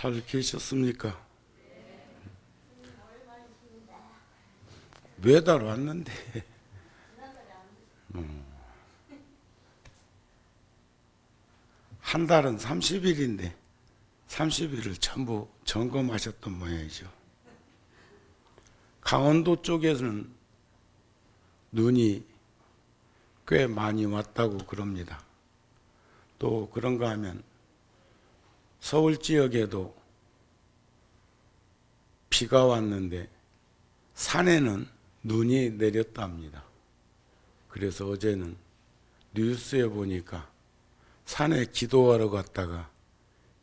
잘 계셨습니까? 매달 왔는데 한 달은 30일인데 30일을 전부 점검하셨던 모양이죠. 강원도 쪽에서는 눈이 꽤 많이 왔다고 그럽니다. 또 그런가 하면 서울 지역에도 비가 왔는데 산에는 눈이 내렸답니다. 그래서 어제는 뉴스에 보니까 산에 기도하러 갔다가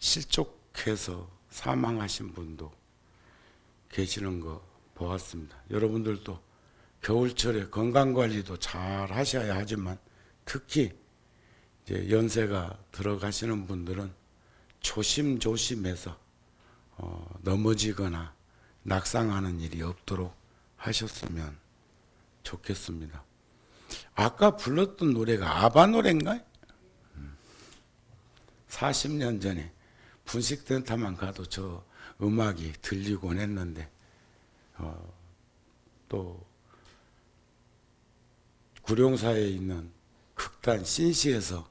실족해서 사망하신 분도 계시는 거 보았습니다. 여러분들도 겨울철에 건강관리도 잘 하셔야 하지만 특히 이제 연세가 들어가시는 분들은 조심조심해서 넘어지거나 낙상하는 일이 없도록 하셨으면 좋겠습니다. 아까 불렀던 노래가 아바 노래인가요? 40년 전에 분식센터만 가도 저 음악이 들리곤 했는데 또 구룡사에 있는 극단 신시에서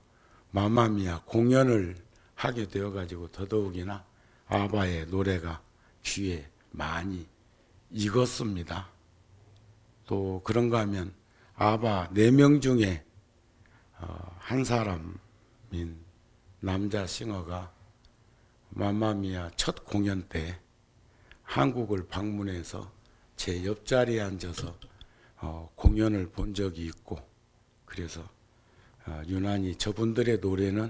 마마미아 공연을 하게 되어가지고 더더욱이나 아바의 노래가 귀에 많이 익었습니다. 또 그런가 하면 아바 4명 중에 한 사람인 남자 싱어가 마마미아 첫 공연 때 한국을 방문해서 제 옆자리에 앉아서 공연을 본 적이 있고, 그래서 유난히 저분들의 노래는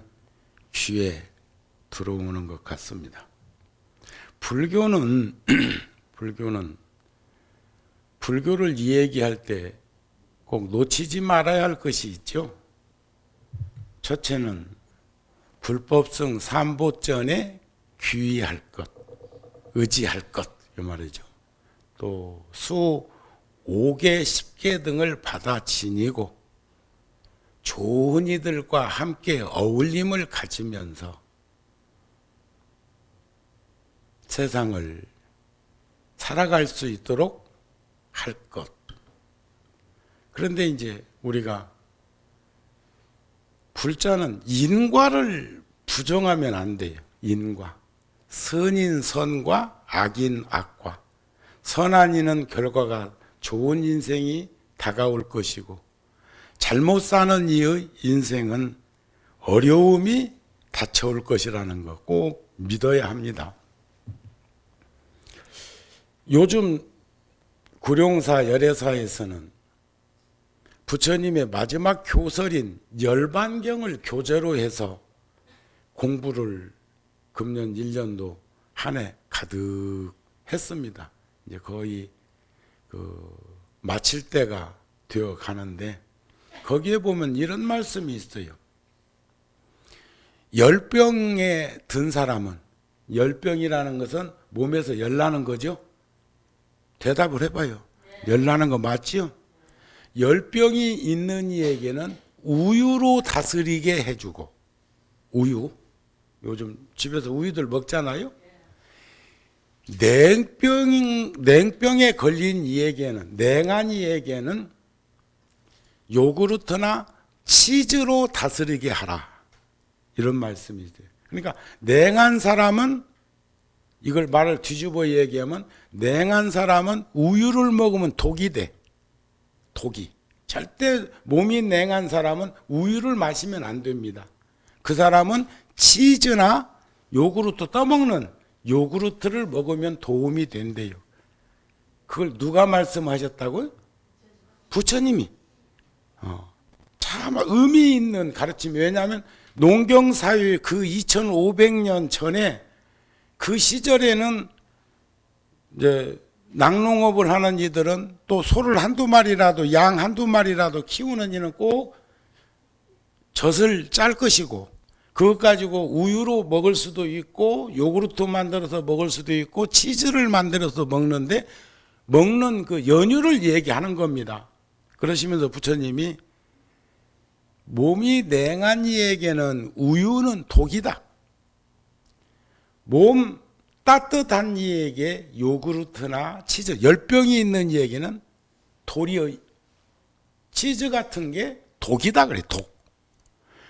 귀에 들어오는 것 같습니다. 불교는 불교를 이야기할 때 꼭 놓치지 말아야 할 것이 있죠. 첫째는 불법성 삼보전에 귀의할 것, 의지할 것, 이 말이죠. 또 수 5개, 10개 등을 받아 지니고 좋은 이들과 함께 어울림을 가지면서 세상을 살아갈 수 있도록 할 것. 그런데 이제 우리가 불자는 인과를 부정하면 안 돼요. 인과. 선인 선과 악인 악과. 선한 이는 결과가 좋은 인생이 다가올 것이고 잘못 사는 이의 인생은 어려움이 닥쳐올 것이라는 거 꼭 믿어야 합니다. 요즘 구룡사 열애사에서는 부처님의 마지막 교설인 열반경을 교재로 해서 공부를 금년 1년도 한 해 가득 했습니다. 이제 거의 마칠 때가 되어 가는데 거기에 보면 이런 말씀이 있어요. 열병에 든 사람은, 열병이라는 것은 몸에서 열나는 거죠? 대답을 해봐요. 열나는 거 맞지요? 열병이 있는 이에게는 우유로 다스리게 해주고, 우유, 요즘 집에서 우유들 먹잖아요? 냉병에 걸린 이에게는, 냉한 이에게는 요구르트나 치즈로 다스리게 하라. 이런 말씀이 있어요. 그러니까 냉한 사람은, 이걸 말을 뒤집어 얘기하면 냉한 사람은 우유를 먹으면 독이 돼. 독이. 절대 몸이 냉한 사람은 우유를 마시면 안 됩니다. 그 사람은 치즈나 요구르트 떠먹는 요구르트를 먹으면 도움이 된대요. 그걸 누가 말씀하셨다고요? 부처님이. 참 의미 있는 가르침이, 왜냐하면 농경사회 그 2500년 전에 그 시절에는 이제 낙농업을 하는 이들은 또 소를 한두 마리라도, 양 한두 마리라도 키우는 이는 꼭 젖을 짤 것이고, 그것 가지고 우유로 먹을 수도 있고 요구르트 만들어서 먹을 수도 있고 치즈를 만들어서 먹는데, 먹는 그 연유를 얘기하는 겁니다. 그러시면서 부처님이 몸이 냉한 이에게는 우유는 독이다. 몸 따뜻한 이에게 요구르트나 치즈, 열병이 있는 이에게는 도리어 치즈 같은 게 독이다 그래, 독.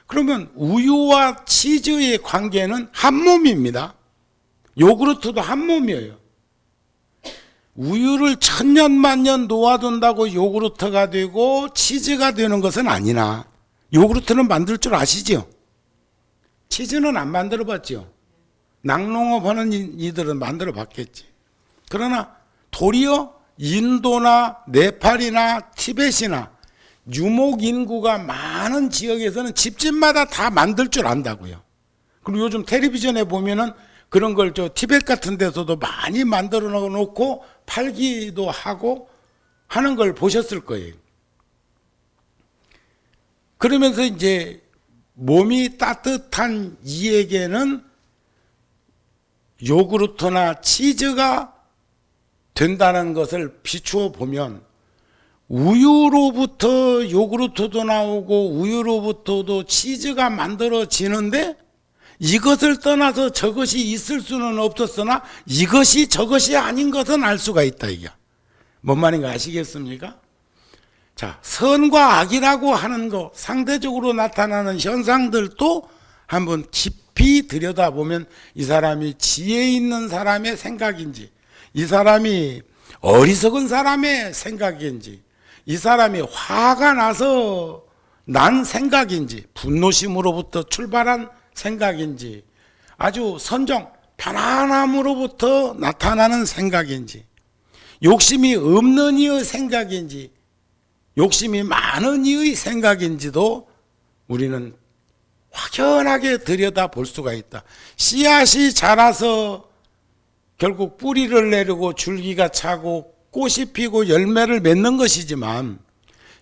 그러면 우유와 치즈의 관계는 한 몸입니다. 요구르트도 한 몸이에요. 우유를 천년 만년 놓아둔다고 요구르트가 되고 치즈가 되는 것은 아니나, 요구르트는 만들 줄 아시죠? 치즈는 안 만들어 봤죠? 낙농업 하는 이들은 만들어 봤겠지. 그러나 도리어 인도나 네팔이나 티벳이나 유목 인구가 많은 지역에서는 집집마다 다 만들 줄 안다고요. 그리고 요즘 텔레비전에 보면은 그런 걸 티벳 같은 데서도 많이 만들어 놓고 팔기도 하고 하는 걸 보셨을 거예요. 그러면서 이제 몸이 따뜻한 이에게는 요구르트나 치즈가 된다는 것을 비추어 보면, 우유로부터 요구르트도 나오고 우유로부터도 치즈가 만들어지는데 이것을 떠나서 저것이 있을 수는 없었으나 이것이 저것이 아닌 것은 알 수가 있다. 이게 뭔 말인가 아시겠습니까? 자, 선과 악이라고 하는 거, 상대적으로 나타나는 현상들도 한번 깊이 들여다보면 이 사람이 지혜 있는 사람의 생각인지, 이 사람이 어리석은 사람의 생각인지, 이 사람이 화가 나서 난 생각인지, 분노심으로부터 출발한 생각인지, 아주 선정, 편안함으로부터 나타나는 생각인지, 욕심이 없는 이의 생각인지, 욕심이 많은 이의 생각인지도 우리는 확연하게 들여다 볼 수가 있다. 씨앗이 자라서 결국 뿌리를 내리고 줄기가 차고 꽃이 피고 열매를 맺는 것이지만,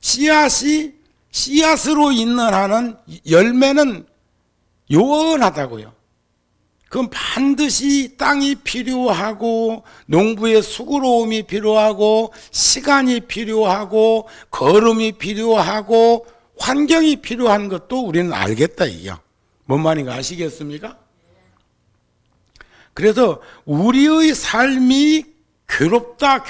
씨앗이 씨앗으로 있는 한은 열매는 요원하다고요. 그건 반드시 땅이 필요하고 농부의 수고로움이 필요하고 시간이 필요하고 걸음이 필요하고 환경이 필요한 것도 우리는 알겠다 이게. 뭔 말인가 아시겠습니까? 그래서 우리의 삶이 괴롭다,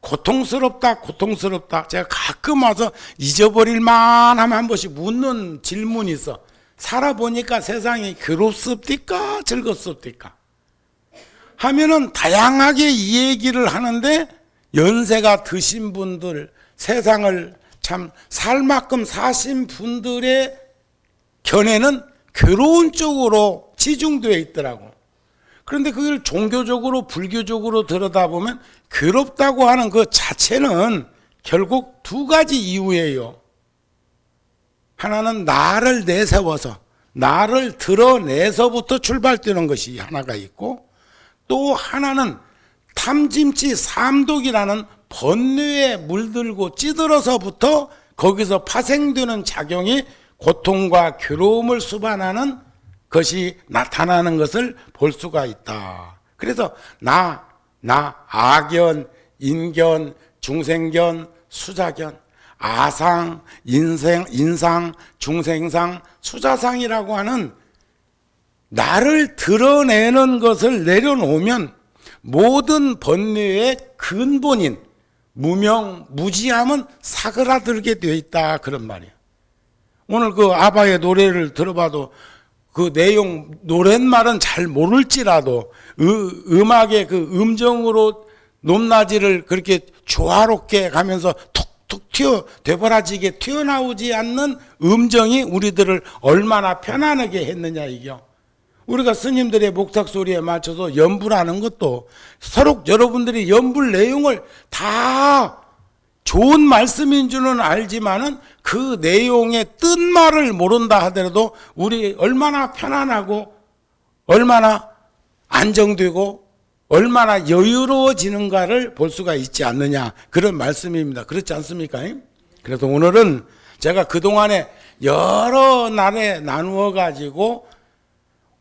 고통스럽다. 제가 가끔 와서 잊어버릴 만하면 한 번씩 묻는 질문이 있어. 살아보니까 세상이 괴롭습니까? 즐겁습니까? 하면은 다양하게 이 얘기를 하는데, 연세가 드신 분들, 세상을 참 살 만큼 사신 분들의 견해는 괴로운 쪽으로 치중되어 있더라고. 그런데 그걸 종교적으로, 불교적으로 들여다보면 괴롭다고 하는 그 자체는 결국 두 가지 이유예요. 하나는 나를 내세워서, 나를 드러내서부터 출발되는 것이 하나가 있고, 또 하나는 탐짐치 삼독이라는 번뇌에 물들고 찌들어서부터 거기서 파생되는 작용이 고통과 괴로움을 수반하는 것이 나타나는 것을 볼 수가 있다. 그래서 아견, 인견, 중생견, 수자견, 아상, 인상, 중생상, 수자상이라고 하는 나를 드러내는 것을 내려놓으면 모든 번뇌의 근본인 무명, 무지함은 사그라들게 되어 있다, 그런 말이에요. 오늘 그 아바의 노래를 들어봐도 그 내용, 노랫말은 잘 모를지라도 음악의 그 음정으로 높낮이를 그렇게 조화롭게 가면서 툭툭 되버라지게 튀어나오지 않는 음정이 우리들을 얼마나 편안하게 했느냐 이게요. 우리가 스님들의 목탁 소리에 맞춰서 연불하는 것도 서로 여러분들이 연불 내용을 다 좋은 말씀인 줄은 알지만은 그 내용의 뜻말을 모른다 하더라도 우리 얼마나 편안하고 얼마나 안정되고 얼마나 여유로워지는가를 볼 수가 있지 않느냐, 그런 말씀입니다. 그렇지 않습니까? 그래서 오늘은 제가 그동안에 여러 날에 나누어 가지고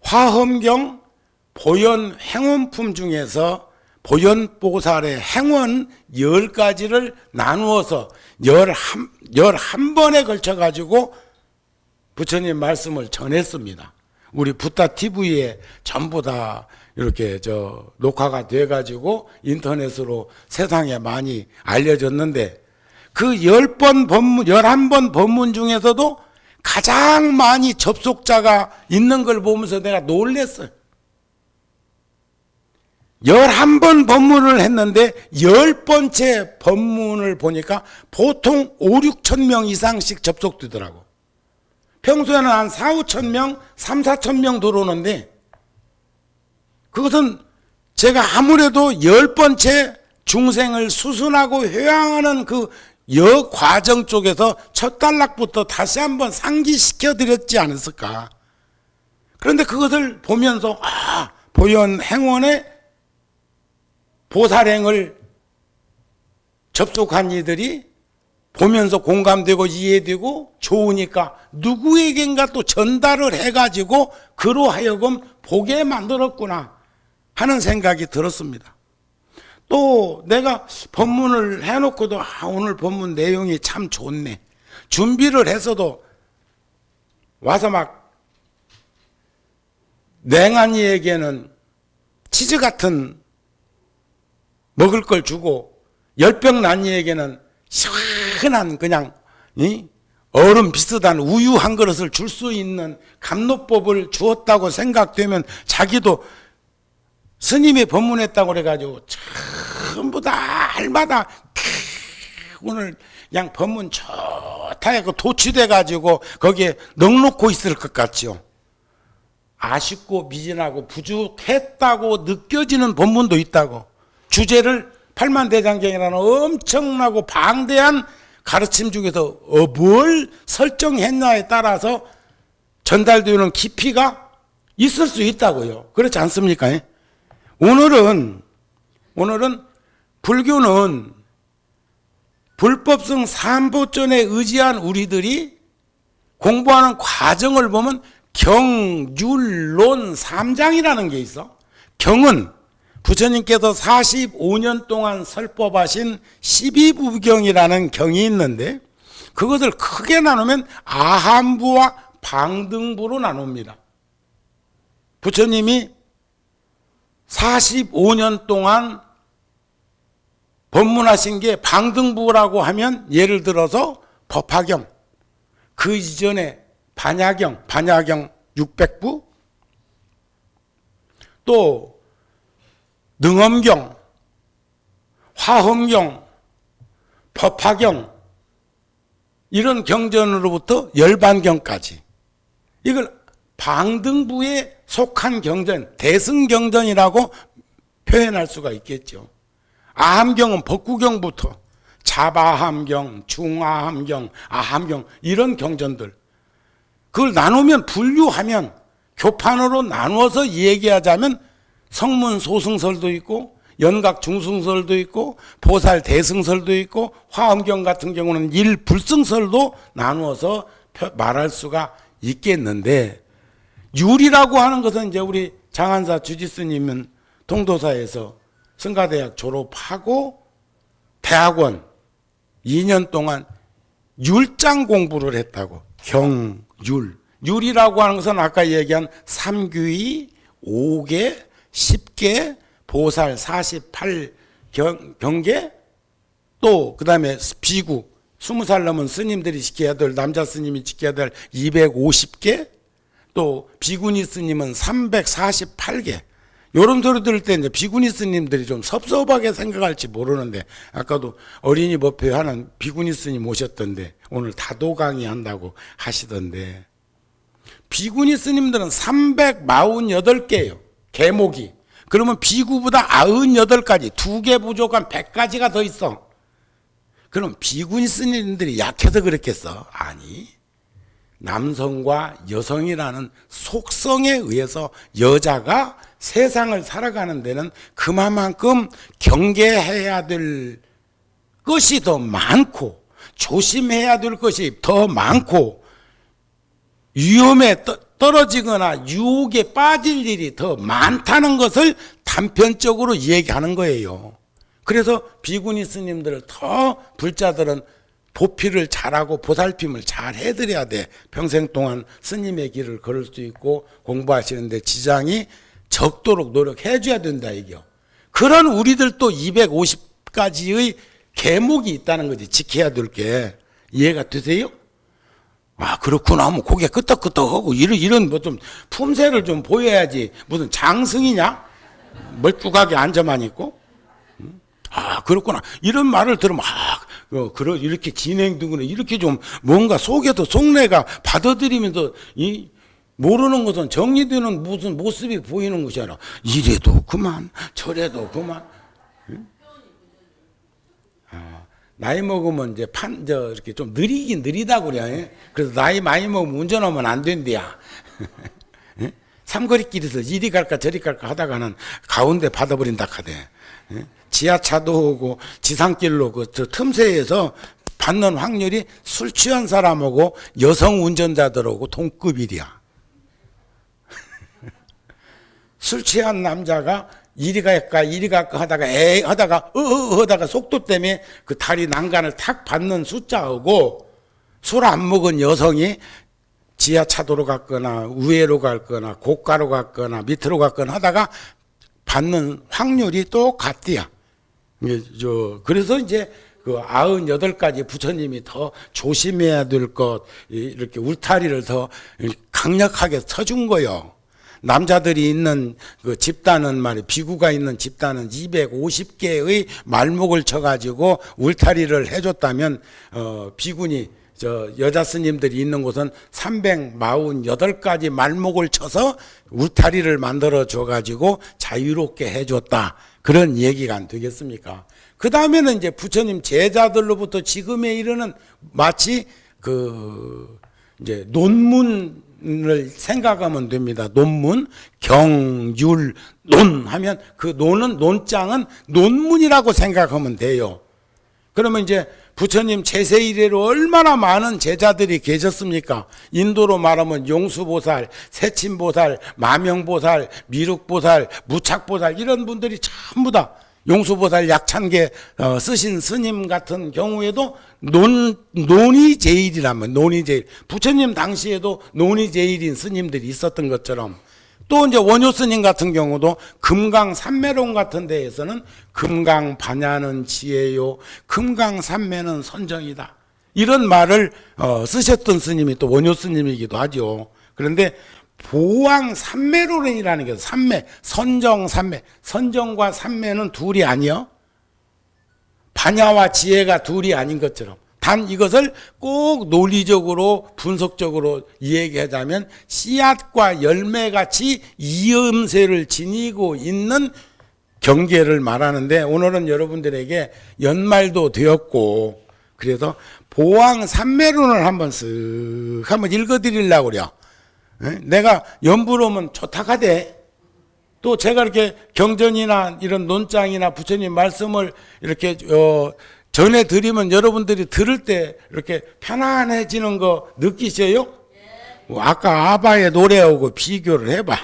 화엄경 보현 행원품 중에서 보현보살의 행원 10가지를 나누어서 11번에 걸쳐 가지고 부처님 말씀을 전했습니다. 우리 붓다 TV에 전부 다 이렇게 녹화가 돼가지고 인터넷으로 세상에 많이 알려졌는데 그 10번 법문, 11번 법문 중에서도 가장 많이 접속자가 있는 걸 보면서 내가 놀랬어요. 11번 법문을 했는데 10번째 법문을 보니까 보통 5, 6천 명 이상씩 접속되더라고. 평소에는 한 4, 5천 명, 3, 4천 명 들어오는데 그것은 제가 아무래도 10번째 중생을 수순하고 회항하는 그 과정 쪽에서 첫 단락부터 다시 한번 상기시켜 드렸지 않았을까. 그런데 그것을 보면서 보현 행원의 보살행을 접속한 이들이 보면서 공감되고 이해되고 좋으니까 누구에겐가 또 전달을 해가지고 그로 하여금 보게 만들었구나 하는 생각이 들었습니다. 또 내가 법문을 해놓고도 오늘 법문 내용이 참 좋네. 준비를 했어도 와서 막 냉한이에게는 치즈 같은 먹을 걸 주고 열병 난이에게는 시원한 그냥 얼음 비슷한 우유 한 그릇을 줄 수 있는 감로법을 주었다고 생각되면 자기도 스님이 법문했다고 그래가지고 전부 다 알마다 오늘 그냥 법문 좋다 해서 도취돼가지고 거기에 넉놓고 있을 것 같지요. 아쉽고 미진하고 부족했다고 느껴지는 법문도 있다고. 주제를 팔만대장경이라는 엄청나고 방대한 가르침 중에서 뭘 설정했냐에 따라서 전달되는 깊이가 있을 수 있다고요. 그렇지 않습니까? 오늘은 불교는 불법성 삼보전에 의지한 우리들이 공부하는 과정을 보면 경율론 3장이라는 게 있어. 경은 부처님께서 45년 동안 설법하신 12부경이라는 경이 있는데 그것을 크게 나누면 아함부와 방등부로 나눕니다. 부처님이 45년 동안 법문하신 게 방등부라고 하면 예를 들어서 법화경, 그 이전에 반야경 600부, 또 능엄경, 화엄경, 법화경 이런 경전으로부터 열반경까지 이걸 방등부에 속한 경전, 대승경전이라고 표현할 수가 있겠죠. 아함경은 법구경부터 자바함경, 중아함경, 아함경 이런 경전들 그걸 나누면 분류하면 교판으로 나누어서 얘기하자면 성문 소승설도 있고 연각 중승설도 있고 보살 대승설도 있고 화엄경 같은 경우는 일불승설도 나누어서 말할 수가 있겠는데 율이라고 하는 것은 이제 우리 장한사 주지스님은 동도사에서 승가대학 졸업하고 대학원 2년 동안 율장 공부를 했다고. 경율. 율이라고 하는 것은 아까 얘기한 3규의 5개 10개 보살 48 경계 또 그 다음에 비구 20살 넘은 스님들이 지켜야 될 남자 스님이 지켜야 될 250개 또 비구니 스님은 348개 요런 소리 들을 때 이제 비구니 스님들이 좀 섭섭하게 생각할지 모르는데 아까도 어린이 법회 하는 비구니 스님 오셨던데 오늘 다도 강의 한다고 하시던데 비구니 스님들은 348개예요. 계목이. 그러면 비구보다 98가지 2개 부족한 100가지가 더 있어. 그럼 비구니 스님들이 약해서 그랬겠어? 아니. 남성과 여성이라는 속성에 의해서 여자가 세상을 살아가는 데는 그만큼 경계해야 될 것이 더 많고 조심해야 될 것이 더 많고 위험에 떨어지거나 유혹에 빠질 일이 더 많다는 것을 단편적으로 얘기하는 거예요. 그래서 비구니 스님들 더 불자들은 보필을 잘하고 보살핌을 잘 해드려야 돼. 평생 동안 스님의 길을 걸을 수 있고 공부하시는데 지장이 적도록 노력해 줘야 된다 이게요. 그런 우리들도 250가지의 계목이 있다는 거지. 지켜야 될 게. 이해가 되세요? 아, 그렇구나. 뭐 고개 끄덕끄덕하고 이런 뭐 좀 품새를 좀 보여야지. 무슨 장승이냐? 멀뚱하게 앉아만 있고. 아, 그렇구나. 이런 말을 들으면 이렇게 진행되구나. 이렇게 좀 뭔가 속에도 속내가 받아들이면서 모르는 것은 정리되는 무슨 모습이 보이는 것이잖아. 이래도 그만, 저래도 그만. 응? 나이 먹으면 이제 이렇게 좀 느리긴 느리다고 그래. 그래서 나이 많이 먹으면 운전하면 안 된대야. 삼거리길에서 이리 갈까 저리 갈까 하다가는 가운데 받아버린다 하대. 지하차도 오고 지상길로 저 틈새에서 받는 확률이 술 취한 사람하고 여성 운전자들하고 동급이야. 술 취한 남자가 이리 갈까 하다가 하다가 속도 때문에 그 다리 난간을 탁 받는 숫자하고 술 안 먹은 여성이 지하차도로 갔거나 우회로 갔거나 고가로 갔거나 밑으로 갔거나 하다가 받는 확률이 똑같대요. 그래서 이제 그 98가지 부처님이 더 조심해야 될 것, 이렇게 울타리를 더 강력하게 쳐준 거요. 남자들이 있는 그 집단은 비구가 있는 집단은 250개의 말목을 쳐가지고 울타리를 해줬다면, 비군이 여자 스님들이 있는 곳은 348가지 말목을 쳐서 울타리를 만들어 줘가지고 자유롭게 해줬다. 그런 얘기가 안 되겠습니까? 그 다음에는 이제 부처님 제자들로부터 지금에 이르는 마치 이제 논문을 생각하면 됩니다. 논문, 경율, 논 하면 그 논장은 논문이라고 생각하면 돼요. 그러면 이제 부처님 제세 이래로 얼마나 많은 제자들이 계셨습니까? 인도로 말하면 용수보살, 세친보살, 마명보살, 미륵보살, 무착보살 이런 분들이 전부 다 용수보살 약찬계 쓰신 스님 같은 경우에도 논이 제일이라면 논이 제일 부처님 당시에도 논이 제일인 스님들이 있었던 것처럼 또 이제 원효 스님 같은 경우도 금강산매론 같은 데에서는 금강반야는 지혜요, 금강산매는 선정이다. 이런 말을 쓰셨던 스님이 또 원효 스님이기도 하죠. 그런데 보왕산매론이라는 게 산매, 선정, 산매. 선정과 산매는 둘이 아니요. 반야와 지혜가 둘이 아닌 것처럼. 단 이것을 꼭 논리적으로 분석적으로 이야기하자면 씨앗과 열매같이 이음새를 지니고 있는 경계를 말하는데 오늘은 여러분들에게 연말도 되었고 그래서 보왕산매론을 한번 읽어드리려고 그래요. 내가 연부로면 좋다가대. 또 제가 이렇게 경전이나 이런 논장이나 부처님 말씀을 이렇게 전해드리면 여러분들이 들을 때 이렇게 편안해지는 거 느끼셔요? 아까 아바의 노래하고 비교를 해봐.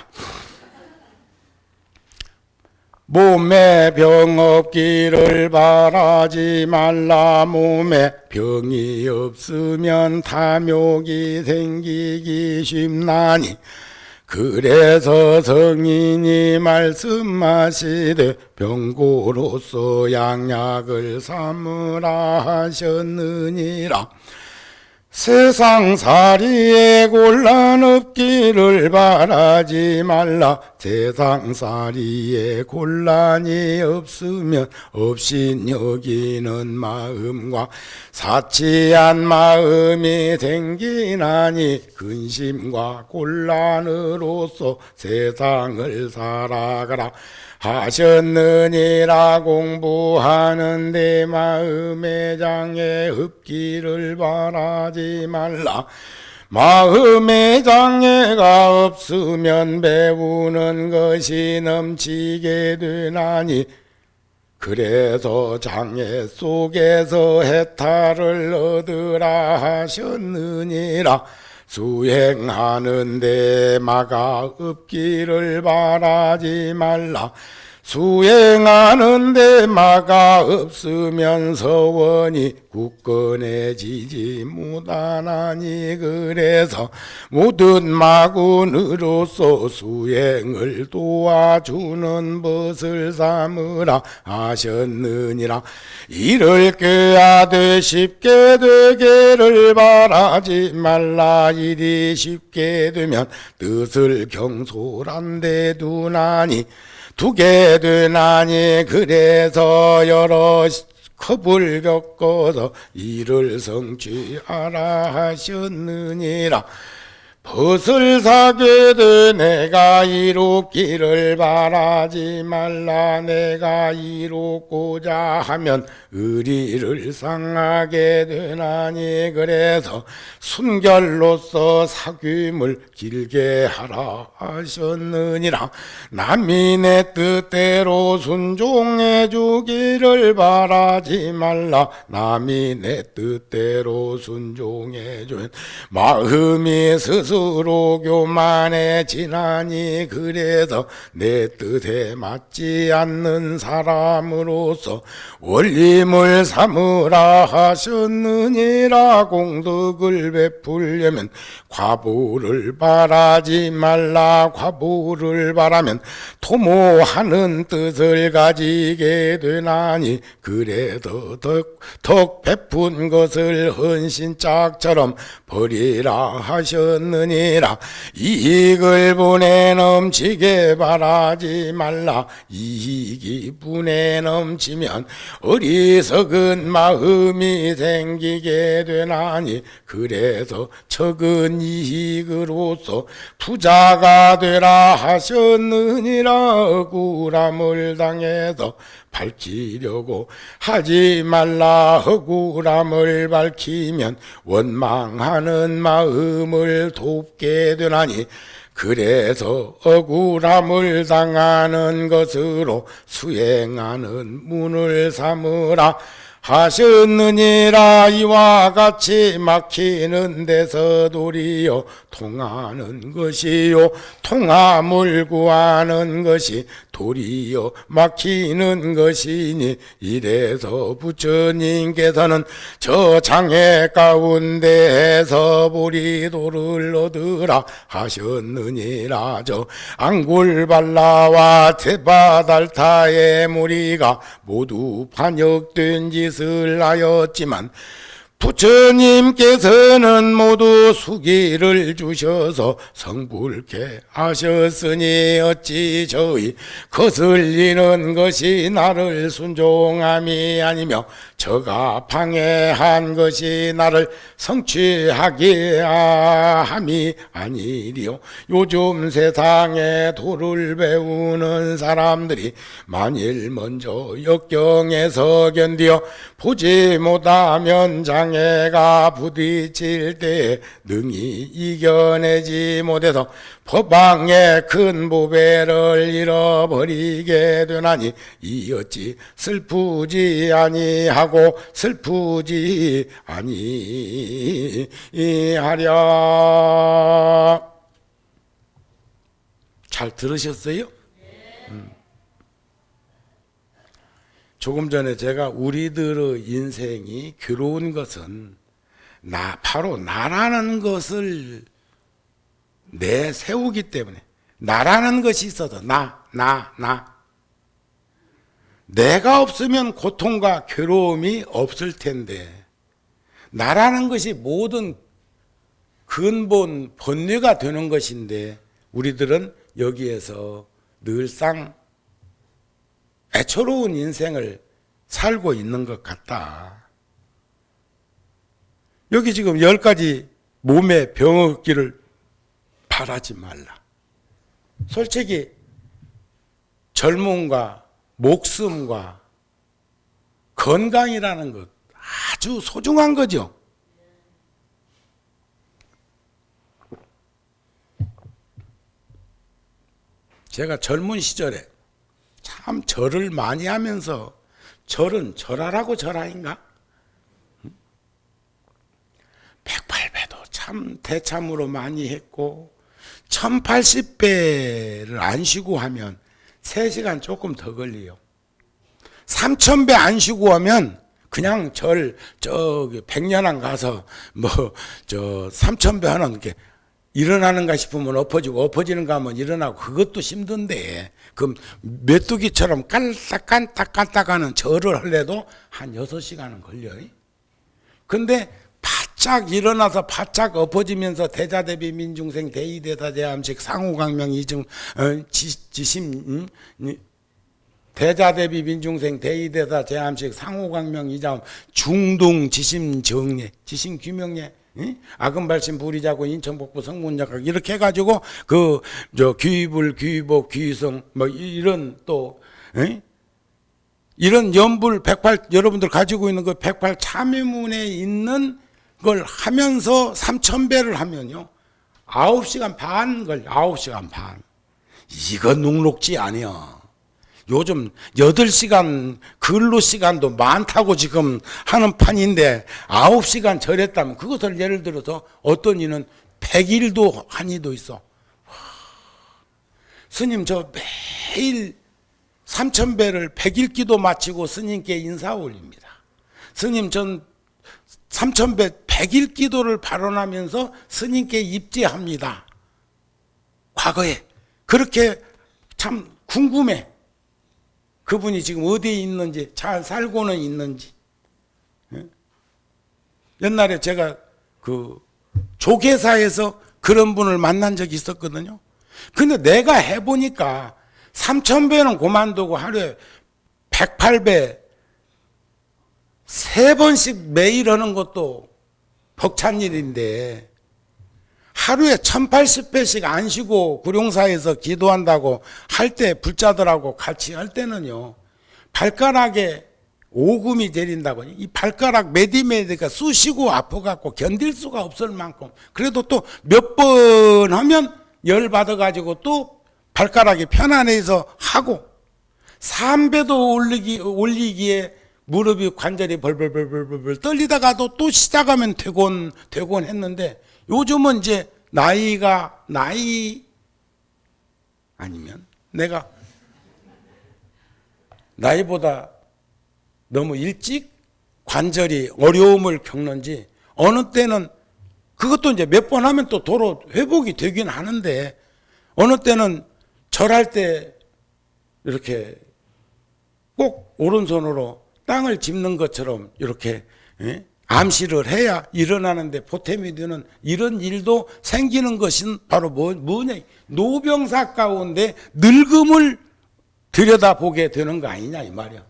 몸에 병 없기를 바라지 말라. 몸에 병이 없으면 탐욕이 생기기 쉽나니 그래서 성인이 말씀하시되 병고로서 양약을 삼으라 하셨느니라. 세상살이에 곤란 없기를 바라지 말라. 세상살이에 곤란이 없으면 없인 여기는 마음과 사치한 마음이 생기나니 근심과 곤란으로서 세상을 살아가라 하셨느니라. 공부하는데 마음의 장애 없기를 바라지 말라. 마음의 장애가 없으면 배우는 것이 넘치게 되나니 그래서 장애 속에서 해탈을 얻으라 하셨느니라. 수행하는데 마가 없기를 바라지 말라. 수행하는데 마가 없으면서 원이 굳건해지지 못하나니 그래서 모든 마군으로서 수행을 도와주는 것을 삼으라 하셨느니라. 이를 꾀하되 쉽게 되기를 바라지 말라. 일이 쉽게 되면 뜻을 경솔한데 두나니 두게 되나니 그래서 여러 겁을 겪어서 이를 성취하라 하셨느니라. 벗을 사게 돼 내가 이루기를 바라지 말라. 내가 이루고자 하면 의리를 상하게 되나니 그래서 순결로서 사귐을 길게 하라 하셨느니라. 남이 내 뜻대로 순종해 주기를 바라지 말라. 남이 내 뜻대로 순종해 주면 마음이 스스로 교만해지나니 그래서 내 뜻에 맞지 않는 사람으로서 원림을 삼으라 하셨느니라. 공덕을 베풀려면 과보를 바라지 말라. 과보를 바라면 도모하는 뜻을 가지게 되나니 그래도 덕 베푼 것을 헌신짝처럼 버리라 하셨느니라. 이익을 분에 넘치게 바라지 말라. 이익이 분에 넘치면 어리석은 마음이 생기게 되나니 그래서 적은 이익으로서 부자가 되라 하셨느니라. 억울함을 당해서 밝히려고 하지 말라. 억울함을 밝히면 원망하는 마음을 돕게 되나니 그래서 억울함을 당하는 것으로 수행하는 문을 삼으라 하셨느니라. 이와 같이 막히는 데서 도리어 통하는 것이요 통함을 구하는 것이 도리어 막히는 것이니 이래서 부처님께서는 저 장애 가운데에서 보리도를 얻으라 하셨느니라. 저 앙굴발라와 테바달타의 무리가 모두 반역된 짓을 하였지만 부처님께서는 모두 수기를 주셔서 성불케 하셨으니 어찌 저희 거슬리는 것이 나를 순종함이 아니며 저가 방해한 것이 나를 성취하게 함이 아니리요. 요즘 세상에 도를 배우는 사람들이 만일 먼저 역경에서 견디어 보지 못하면 장애가 부딪힐 때 능히 이겨내지 못해서 법왕의 큰 보배를 잃어버리게 되나니 이 어찌 슬프지 아니하고 슬프지 아니하랴. 잘 들으셨어요? 조금 전에 제가 우리들의 인생이 괴로운 것은 바로 나라는 것을 내세우기 때문에, 나라는 것이 있어서 나. 내가 없으면 고통과 괴로움이 없을 텐데, 나라는 것이 모든 근본 본뇌가 되는 것인데 우리들은 여기에서 늘상 애처로운 인생을 살고 있는 것 같다. 여기 지금 10가지 몸에 병 없기를 바라지 말라. 솔직히 젊음과 목숨과 건강이라는 것 아주 소중한 거죠. 제가 젊은 시절에 참 절을 많이 하면서, 절은 절하라고 절하인가? 108배도 참 대참으로 많이 했고 1080배를 안 쉬고 하면 3시간 조금 더 걸려요. 3,000배 안 쉬고 하면 그냥 저기 백년안 가서 3,000배 하는 게 일어나는가 싶으면 엎어지는가 하면 일어나고, 그것도 힘든데, 그럼 메뚜기처럼 깐딱깐딱 하는 절을 하려도 한 6시간은 걸려요. 근데 바짝 일어나서 바짝 엎어지면서 대자대비 민중생 대의대사제함식 상호강명 이중 지심 대자대비 민중생 대의대사 제함식 상호강명 이자음 중동 지심정례 지심규명례 아금발심 부리자고 인천복부 성문약학 이렇게 해가지고 귀불 귀복 귀성 이런 또 이런 연불 108 여러분들 가지고 있는 그 108 참여문에 있는 걸 하면서 3,000배를 하면요 9시간 반 걸려. 9시간 반. 이거 녹록지 아니야. 요즘 8시간 근로 시간도 많다고 지금 하는 판인데 9시간 절했다면, 그것을 예를 들어서 어떤 이는 100일도 한 이도 있어. 스님 저 매일 3,000배를 100일 기도 마치고 스님께 인사 올립니다. 스님 전 3,000배 100일 기도를 발언하면서 스님께 입지합니다. 과거에 그렇게 참 궁금해. 그분이 지금 어디에 있는지, 잘 살고는 있는지. 옛날에 제가 그 조계사에서 그런 분을 만난 적이 있었거든요. 근데 내가 해보니까 3,000배는 그만두고 하루에 108배 3번씩 매일 하는 것도 벅찬 일인데, 하루에 1,080배씩 안 쉬고 구룡사에서 기도한다고 할 때, 불자들하고 같이 할 때는요, 발가락에 오금이 내린다고, 이 발가락 매디매디가 쑤시고 아파갖고 견딜 수가 없을 만큼, 그래도 또 몇 번 하면 열 받아가지고 또 발가락이 편안해서 하고, 3배도 올리기에 무릎이 관절이 벌벌벌벌벌 떨리다가도 또 시작하면 되곤 했는데, 요즘은 이제 나이 아니면 내가 나이보다 너무 일찍 관절이 어려움을 겪는지, 어느 때는 그것도 이제 몇 번 하면 또 도로 회복이 되긴 하는데, 어느 때는 절할 때 이렇게 꼭 오른손으로 땅을 짚는 것처럼 이렇게 암시를 해야 일어나는데 보탬이 되는 이런 일도 생기는 것은 바로 뭐냐, 노병사 가운데 늙음을 들여다보게 되는 거 아니냐 이 말이야.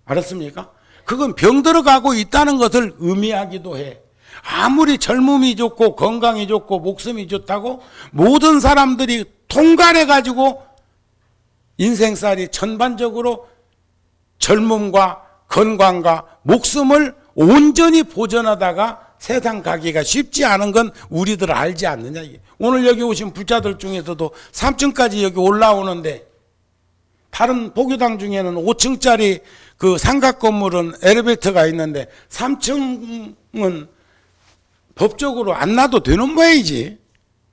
알았습니까? 그건 병들어가고 있다는 것을 의미하기도 해. 아무리 젊음이 좋고 건강이 좋고 목숨이 좋다고 모든 사람들이 통갈해가지고 인생살이 전반적으로 젊음과 건강과 목숨을 온전히 보존하다가 세상 가기가 쉽지 않은 건 우리들 알지 않느냐. 오늘 여기 오신 불자들 중에서도 3층까지 여기 올라오는데, 다른 보교당 중에는 5층짜리 그 삼각 건물은 엘리베이터가 있는데 3층은 법적으로 안 놔도 되는 모양이지.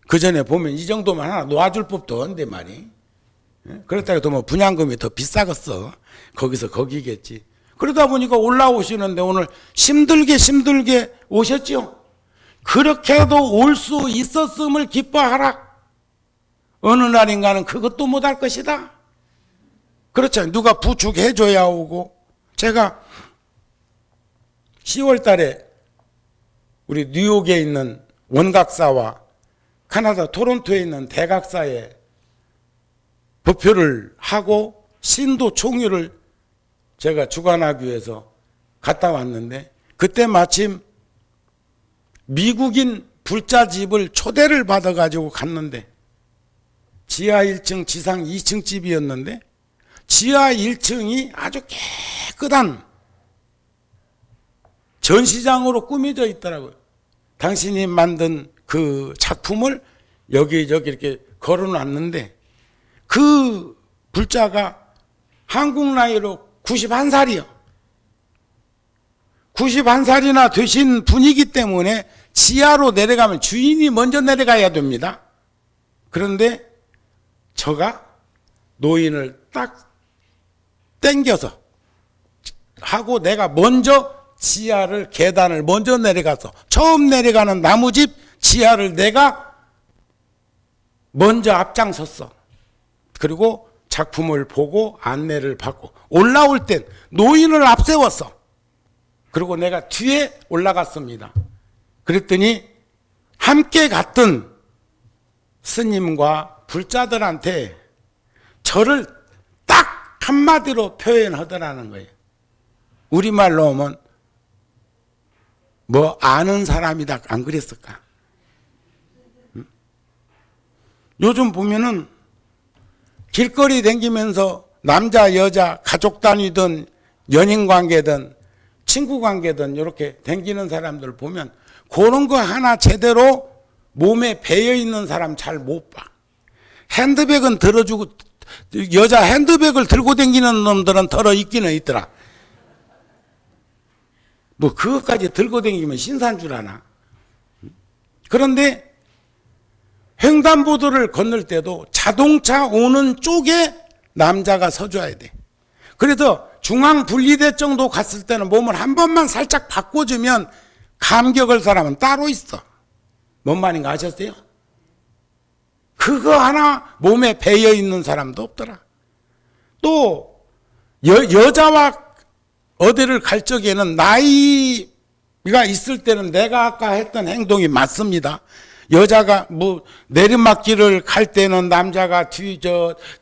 그 전에 보면 이 정도만 하나 놓아줄 법도 한데 말이. 그렇다고 해도 뭐 분양금이 더 비싸겠어. 거기서 거기겠지. 그러다 보니까 올라오시는데 오늘 힘들게 오셨죠? 그렇게도 올 수 있었음을 기뻐하라. 어느 날인가는 그것도 못할 것이다. 그렇잖아요. 누가 부축해줘야 오고. 제가 10월 달에 우리 뉴욕에 있는 원각사와 캐나다 토론토에 있는 대각사에 법표를 하고 신도 총회를 제가 주관하기 위해서 갔다 왔는데, 그때 마침 미국인 불자 집을 초대를 받아가지고 갔는데, 지하 1층 지상 2층 집이었는데 지하 1층이 아주 깨끗한 전시장으로 꾸며져 있더라고요. 당신이 만든 그 작품을 여기저기 이렇게 걸어놨는데, 그 불자가 한국 나이로 91살이요. 91살이나 되신 분이기 때문에 지하로 내려가면 주인이 먼저 내려가야 됩니다. 그런데 저가 노인을 딱 땡겨서 하고 내가 먼저 지하를 계단을 먼저 내려가서 처음 내려가는 나무집 지하를 내가 먼저 앞장섰어. 그리고 작품을 보고 안내를 받고 올라올 땐 노인을 앞세웠어. 그리고 내가 뒤에 올라갔습니다. 그랬더니 함께 갔던 스님과 불자들한테 저를 딱 한마디로 표현하더라는 거예요. 우리말로 하면 뭐 아는 사람이다 안 그랬을까? 요즘 보면은 길거리 댕기면서 남자 여자 가족 단위든 연인 관계든 친구 관계든 이렇게 댕기는 사람들 보면 그런 거 하나 제대로 몸에 배어 있는 사람 잘 못 봐. 핸드백은 들어주고 여자 핸드백을 들고 댕기는 놈들은 덜어 있기는 있더라. 뭐 그것까지 들고 댕기면 신사인 줄 아나. 그런데 횡단보도를 건널 때도 자동차 오는 쪽에 남자가 서줘야 돼. 그래서 중앙 분리대 정도 갔을 때는 몸을 한 번만 살짝 바꿔주면 감격할 사람은 따로 있어. 뭔 말인가 아셨어요? 그거 하나 몸에 배어 있는 사람도 없더라. 또 여자와 어디를 갈 적에는 나이가 있을 때는 내가 아까 했던 행동이 맞습니다. 여자가 뭐 내리막길을 갈 때는 남자가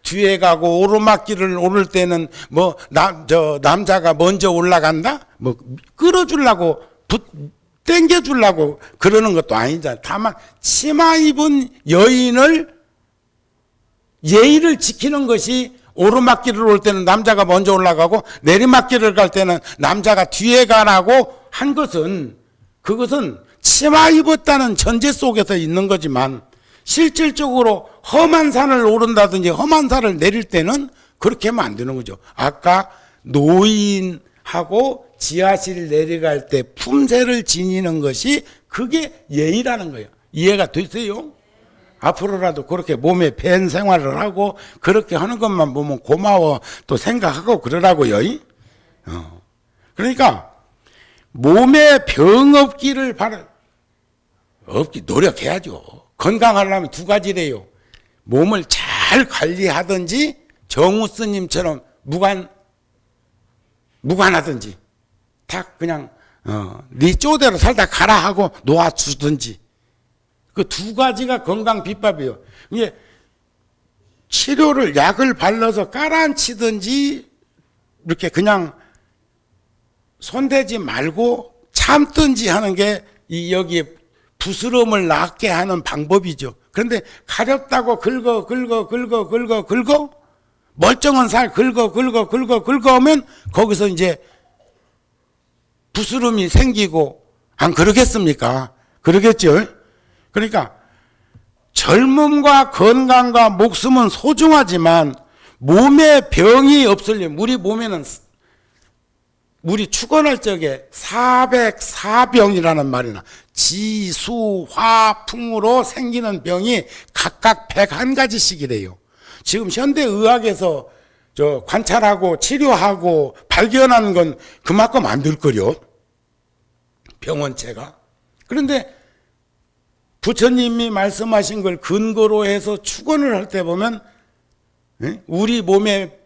뒤에 가고 오르막길을 오를 때는 뭐 남자가 먼저 올라간다? 뭐 끌어주려고 땡겨주려고 그러는 것도 아니잖아. 다만 치마 입은 여인을 예의를 지키는 것이 오르막길을 올 때는 남자가 먼저 올라가고 내리막길을 갈 때는 남자가 뒤에 가라고 한 것은 그것은 치마 입었다는 전제 속에서 있는 거지만 실질적으로 험한 산을 오른다든지 험한 산을 내릴 때는 그렇게 하면 안 되는 거죠. 아까 노인하고 지하실 내려갈 때 품새를 지니는 것이 그게 예의라는 거예요. 이해가 되세요? 앞으로라도 그렇게 몸에 밴 생활을 하고 그렇게 하는 것만 보면 고마워 또 생각하고 그러라고요. 그러니까 몸에 병 없기를 노력해야죠. 건강하려면 두 가지래요. 몸을 잘 관리하든지 정우 스님처럼 무관하든지 다 그냥 네 쪼대로 살다 가라 하고 놓아주든지 그 두 가지가 건강 비법이에요. 이게 치료를 약을 발라서 깔아앉히든지 이렇게 그냥 손대지 말고 참든지 하는 게 이 여기 부스럼을 낫게 하는 방법이죠. 그런데 가렵다고 긁어 멀쩡한 살 긁어 하면 거기서 이제 부스럼이 생기고 안 그러겠습니까? 그러겠죠? 그러니까 젊음과 건강과 목숨은 소중하지만 몸에 병이 없으려면 우리 몸에는 우리 축원할 적에 404병이라는 말이나 지수화풍으로 생기는 병이 각각 101가지씩이래요. 지금 현대의학에서 관찰하고 치료하고 발견하는 건 그만큼 안 될 거요. 병원체가. 그런데 부처님이 말씀하신 걸 근거로 해서 축원을 할 때 보면 우리 몸에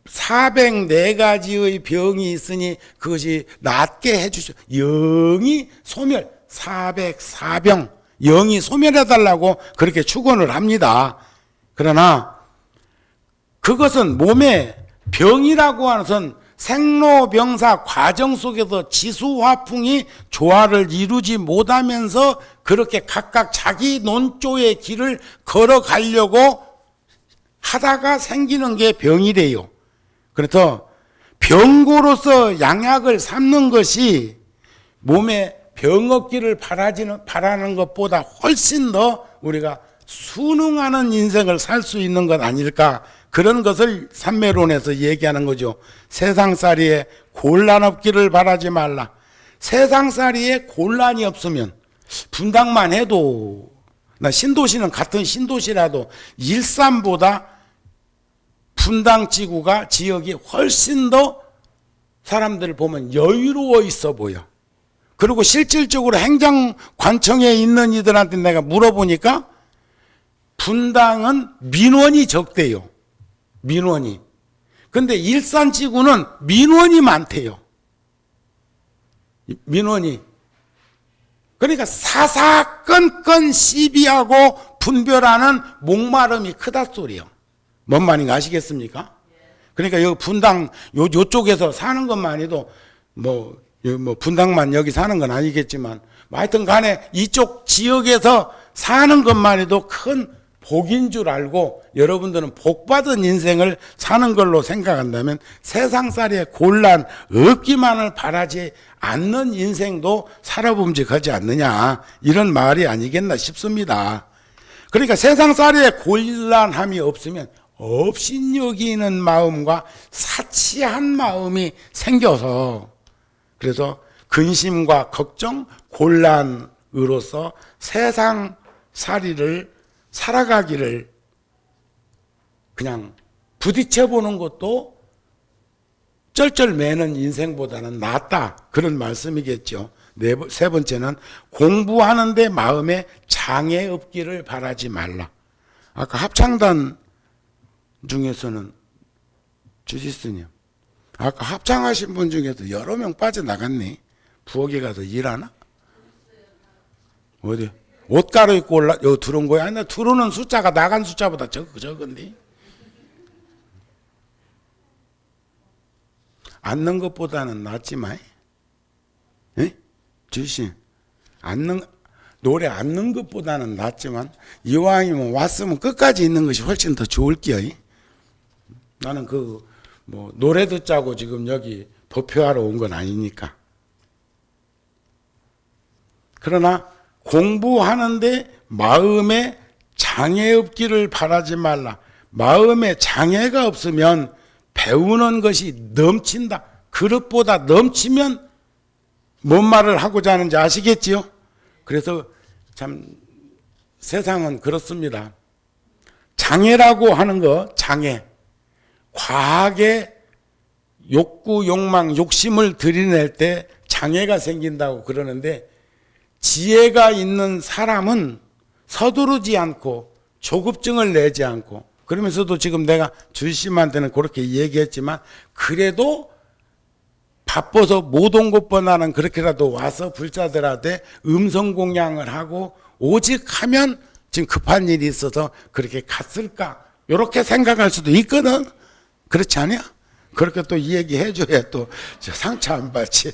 404가지의 병이 있으니 그것이 낫게 해주죠. 영이 소멸 404병 영이 소멸해달라고 그렇게 축원을 합니다. 그러나 그것은 몸에 병이라고 하는 것은 생로병사 과정 속에서 지수화풍이 조화를 이루지 못하면서 그렇게 각각 자기 논조의 길을 걸어가려고 하다가 생기는 게 병이래요. 그래서 병고로서 양약을 삼는 것이 몸에 병 없기를 바라는 것보다 훨씬 더 우리가 순응하는 인생을 살 수 있는 것 아닐까, 그런 것을 삼매론에서 얘기하는 거죠. 세상살이에 곤란 없기를 바라지 말라. 세상살이에 곤란이 없으면 분당만 해도, 나 신도시는 같은 신도시라도 일산보다 분당 지구가 지역이 훨씬 더 사람들 보면 여유로워 있어 보여. 그리고 실질적으로 행정관청에 있는 이들한테 내가 물어보니까 분당은 민원이 적대요. 민원이. 근데 일산지구는 민원이 많대요. 민원이. 그러니까 사사건건 시비하고 분별하는 목마름이 크다 소리요. 뭔 말인가 아시겠습니까? 그러니까 여기 분당 요쪽에서 사는 것만 해도 뭐 분당만 여기 사는 건 아니겠지만 하여튼 간에 이쪽 지역에서 사는 것만 해도 큰 복인 줄 알고 여러분들은 복받은 인생을 사는 걸로 생각한다면 세상살이의 곤란 없기만을 바라지 않는 인생도 살아봄직하지 않느냐, 이런 말이 아니겠나 싶습니다. 그러니까 세상살이의 곤란함이 없으면 업신여기는 마음과 사치한 마음이 생겨서, 그래서 근심과 걱정, 곤란으로서 세상살이를 살아가기를 그냥 부딪혀보는 것도 쩔쩔매는 인생보다는 낫다, 그런 말씀이겠죠. 세 번째는 공부하는데 마음에 장애 없기를 바라지 말라. 아까 합창단 중에서는 주지스님, 아까 합창하신 분 중에도 여러 명 빠져나갔니? 부엌에 가서 일하나? 어디? 옷 갈아입고 여기 들어온 거야? 아니, 들어오는 숫자가 나간 숫자보다 적은데? 앉는 것보다는 낫지만, 예? 주신, 노래 앉는 것보다는 낫지만, 이왕이면 왔으면 끝까지 있는 것이 훨씬 더 좋을게요. 나는 노래 듣자고 지금 여기 도표하러 온 건 아니니까. 그러나, 공부하는데 마음에 장애 없기를 바라지 말라. 마음에 장애가 없으면 배우는 것이 넘친다. 그릇보다 넘치면 뭔 말을 하고자 하는지 아시겠지요? 그래서 참 세상은 그렇습니다. 장애라고 하는 거, 장애. 과하게 욕구, 욕망, 욕심을 들이낼 때 장애가 생긴다고 그러는데, 지혜가 있는 사람은 서두르지 않고 조급증을 내지 않고, 그러면서도 지금 내가 주심한테는 그렇게 얘기했지만 그래도 바빠서 못 온 것보다는 그렇게라도 와서 불자들한테 음성 공양을 하고 오직 하면 지금 급한 일이 있어서 그렇게 갔을까, 이렇게 생각할 수도 있거든. 그렇지 않냐? 그렇게 또 얘기해줘야 또 상처 안 받지.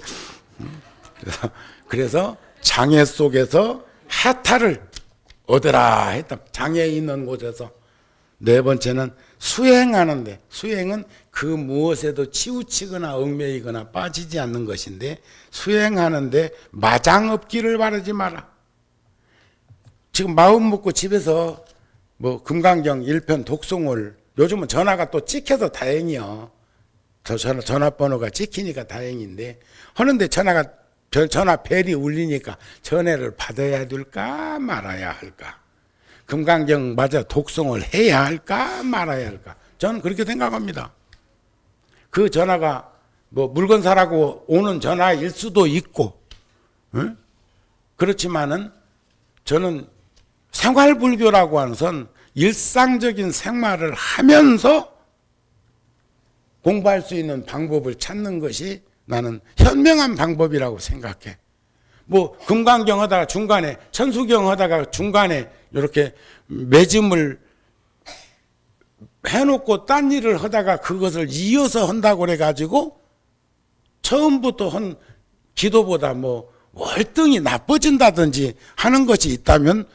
그래서 장애 속에서 해탈을 얻으라 했다. 장애 있는 곳에서. 네 번째는 수행하는데, 수행은 그 무엇에도 치우치거나 얽매이거나 빠지지 않는 것인데, 수행하는데 마장 없기를 바라지 마라. 지금 마음 먹고 집에서 금강경 1편 독송을, 요즘은 전화가 또 찍혀서 다행이요. 전화번호가 찍히니까 다행인데, 하는데 전화 벨이 울리니까 전화를 받아야 될까 말아야 할까? 금강경 맞아 독송을 해야 할까 말아야 할까? 저는 그렇게 생각합니다. 그 전화가 물건 사라고 오는 전화일 수도 있고, 응? 그렇지만은 저는 생활불교라고 하는 선 일상적인 생활을 하면서 공부할 수 있는 방법을 찾는 것이 나는 현명한 방법이라고 생각해. 금강경 하다가 중간에, 천수경 하다가 중간에 이렇게 매짐을 해놓고 딴 일을 하다가 그것을 이어서 한다고 그래가지고 처음부터 한 기도보다 월등히 나빠진다든지 하는 것이 있다면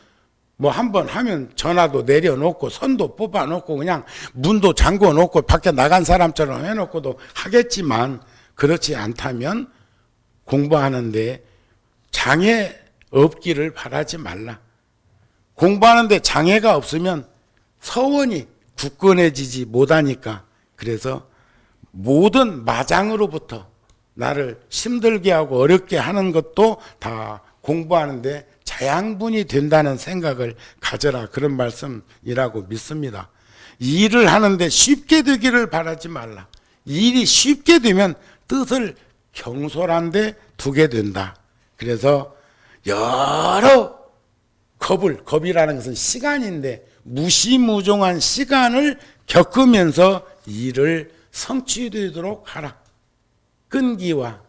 한번 하면 전화도 내려놓고 선도 뽑아놓고 그냥 문도 잠궈놓고 밖에 나간 사람처럼 해놓고도 하겠지만, 그렇지 않다면 공부하는데 장애 없기를 바라지 말라. 공부하는데 장애가 없으면 서원이 굳건해지지 못하니까, 그래서 모든 마장으로부터 나를 힘들게 하고 어렵게 하는 것도 다 공부하는데 자양분이 된다는 생각을 가져라, 그런 말씀이라고 믿습니다. 일을 하는데 쉽게 되기를 바라지 말라. 일이 쉽게 되면 뜻을 경솔한데 두게 된다. 그래서 여러 겁이라는 것은 시간인데 무시무종한 시간을 겪으면서 일을 성취되도록 하라. 끈기와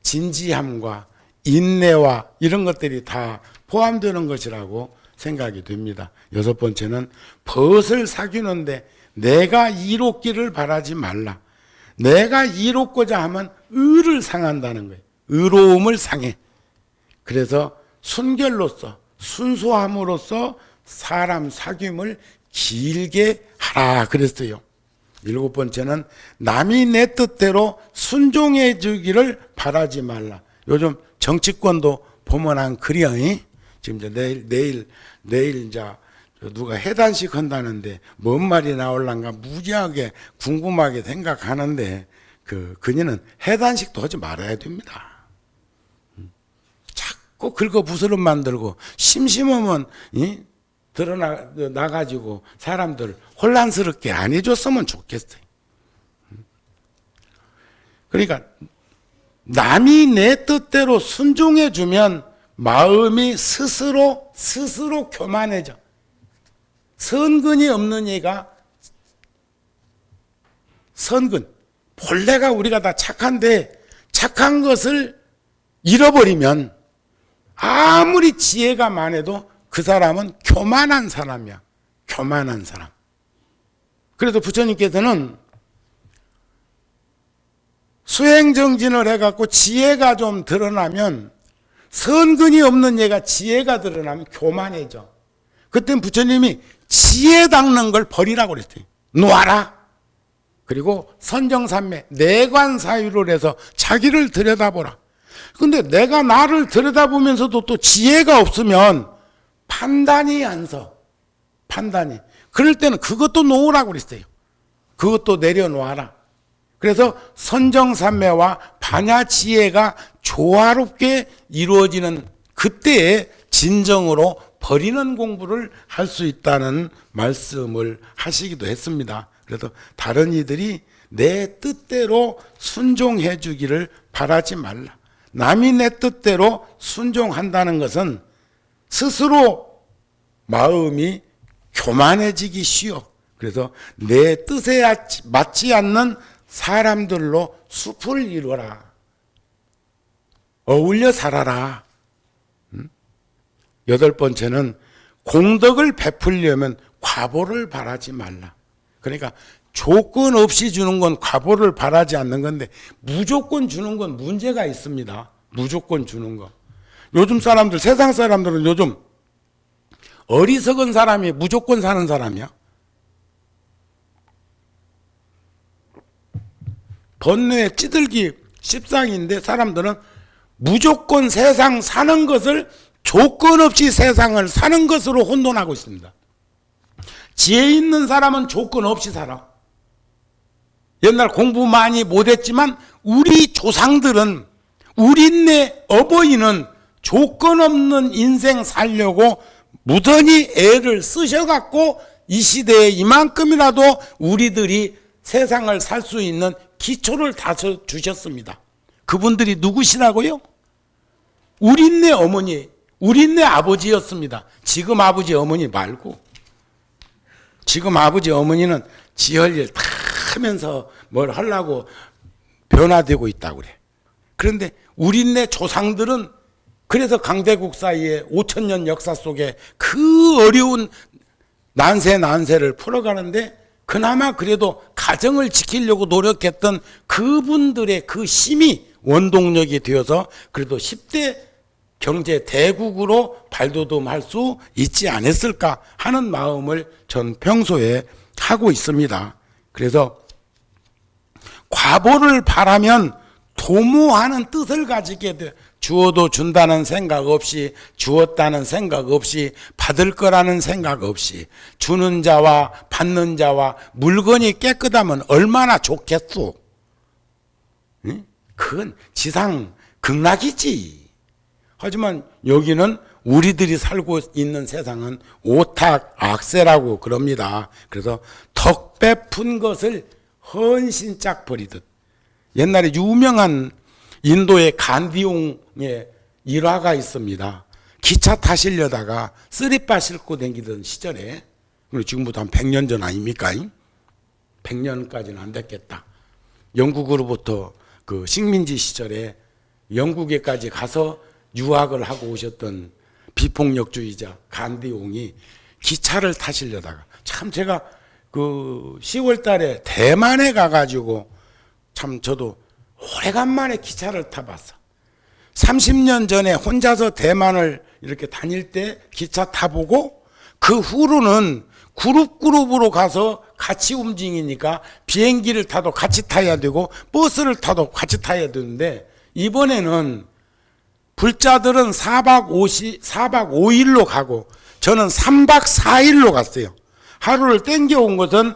진지함과 인내와 이런 것들이 다 포함되는 것이라고 생각이 됩니다. 여섯 번째는 벗을 사귀는데 내가 이롭기를 바라지 말라. 내가 이롭고자 하면 의를 상한다는 거예요. 의로움을 상해. 그래서 순결로서 순수함으로써 사람 사귐을 길게 하라 그랬어요. 일곱 번째는 남이 내 뜻대로 순종해 주기를 바라지 말라. 요즘 정치권도 보면 한 그려. 지금 이제 내일 이제 누가 해단식 한다는데 뭔 말이 나올란가 무지하게 궁금하게 생각하는데 그녀는 해단식도 하지 말아야 됩니다. 자꾸 긁어 부스럼 만들고 심심하면 드러나가지고 사람들 혼란스럽게 안 해줬으면 좋겠어요. 그러니까 남이 내 뜻대로 순종해주면 마음이 스스로 교만해져. 선근이 없는 얘가 선근. 본래가 우리가 다 착한데 착한 것을 잃어버리면 아무리 지혜가 많아도 그 사람은 교만한 사람이야. 교만한 사람. 그래서 부처님께서는 수행정진을 해갖고 지혜가 좀 드러나면 선근이 없는 얘가 지혜가 드러나면 교만해져. 그땐 부처님이 지혜 닦는 걸 버리라고 그랬어요. 놓아라. 그리고 선정삼매 내관사유를 해서 자기를 들여다보라. 근데 내가 나를 들여다보면서도 또 지혜가 없으면 판단이 안 서. 판단이. 그럴 때는 그것도 놓으라고 그랬어요. 그것도 내려놓아라. 그래서 선정삼매와 반야지혜가 조화롭게 이루어지는 그때에 진정으로 버리는 공부를 할 수 있다는 말씀을 하시기도 했습니다. 그래서 다른 이들이 내 뜻대로 순종해 주기를 바라지 말라. 남이 내 뜻대로 순종한다는 것은 스스로 마음이 교만해지기 쉬워. 그래서 내 뜻에 맞지 않는 사람들로 숲을 이루어라. 어울려 살아라. 여덟 번째는 공덕을 베풀려면 과보를 바라지 말라. 그러니까 조건 없이 주는 건 과보를 바라지 않는 건데 무조건 주는 건 문제가 있습니다. 무조건 주는 거. 요즘 사람들, 세상 사람들은 요즘 어리석은 사람이 무조건 사는 사람이야. 번뇌에 찌들기 십상인데 사람들은 무조건 세상 사는 것을 조건 없이 세상을 사는 것으로 혼돈하고 있습니다. 지혜 있는 사람은 조건 없이 살아. 옛날 공부 많이 못했지만 우리 조상들은 우리네 어버이는 조건 없는 인생 살려고 무던히 애를 쓰셔갖고 이 시대에 이만큼이라도 우리들이 세상을 살 수 있는 기초를 다져 주셨습니다. 그분들이 누구시라고요? 우리네 어머니, 우리네 아버지였습니다. 지금 아버지 어머니 말고. 지금 아버지 어머니는 지할 일 다 하면서 뭘 하려고 변화되고 있다고 그래. 그런데 우리네 조상들은 그래서 강대국 사이에 5,000년 역사 속에 그 어려운 난세를 풀어가는데 그나마 그래도 가정을 지키려고 노력했던 그분들의 그 힘이 원동력이 되어서 그래도 10대 경제 대국으로 발돋움할 수 있지 않았을까 하는 마음을 전 평소에 하고 있습니다. 그래서 과보를 바라면 도모하는 뜻을 가지게 돼. 주어도 준다는 생각 없이, 주었다는 생각 없이, 받을 거라는 생각 없이, 주는 자와 받는 자와 물건이 깨끗하면 얼마나 좋겠소. 응? 그건 지상 극락이지. 하지만 여기는 우리들이 살고 있는 세상은 오탁 악세라고 그럽니다. 그래서 덕 베푼 것을 헌신짝 버리듯. 옛날에 유명한 인도의 간디용의 일화가 있습니다. 기차 타시려다가 쓰리빠 싣고 다니던 시절에, 지금부터 한 100년 전 아닙니까? 100년까지는 안 됐겠다. 영국으로부터 그 식민지 시절에 영국에까지 가서 유학을 하고 오셨던 비폭력주의자 간디용이 기차를 타시려다가, 참 제가 그 10월 달에 대만에 가가지고 참 저도 오래간만에 기차를 타봤어. 30년 전에 혼자서 대만을 이렇게 다닐 때 기차 타보고, 그 후로는 그룹으로 가서 같이 움직이니까 비행기를 타도 같이 타야 되고 버스를 타도 같이 타야 되는데, 이번에는 불자들은 4박 5일로 가고 저는 3박 4일로 갔어요. 하루를 땡겨온 것은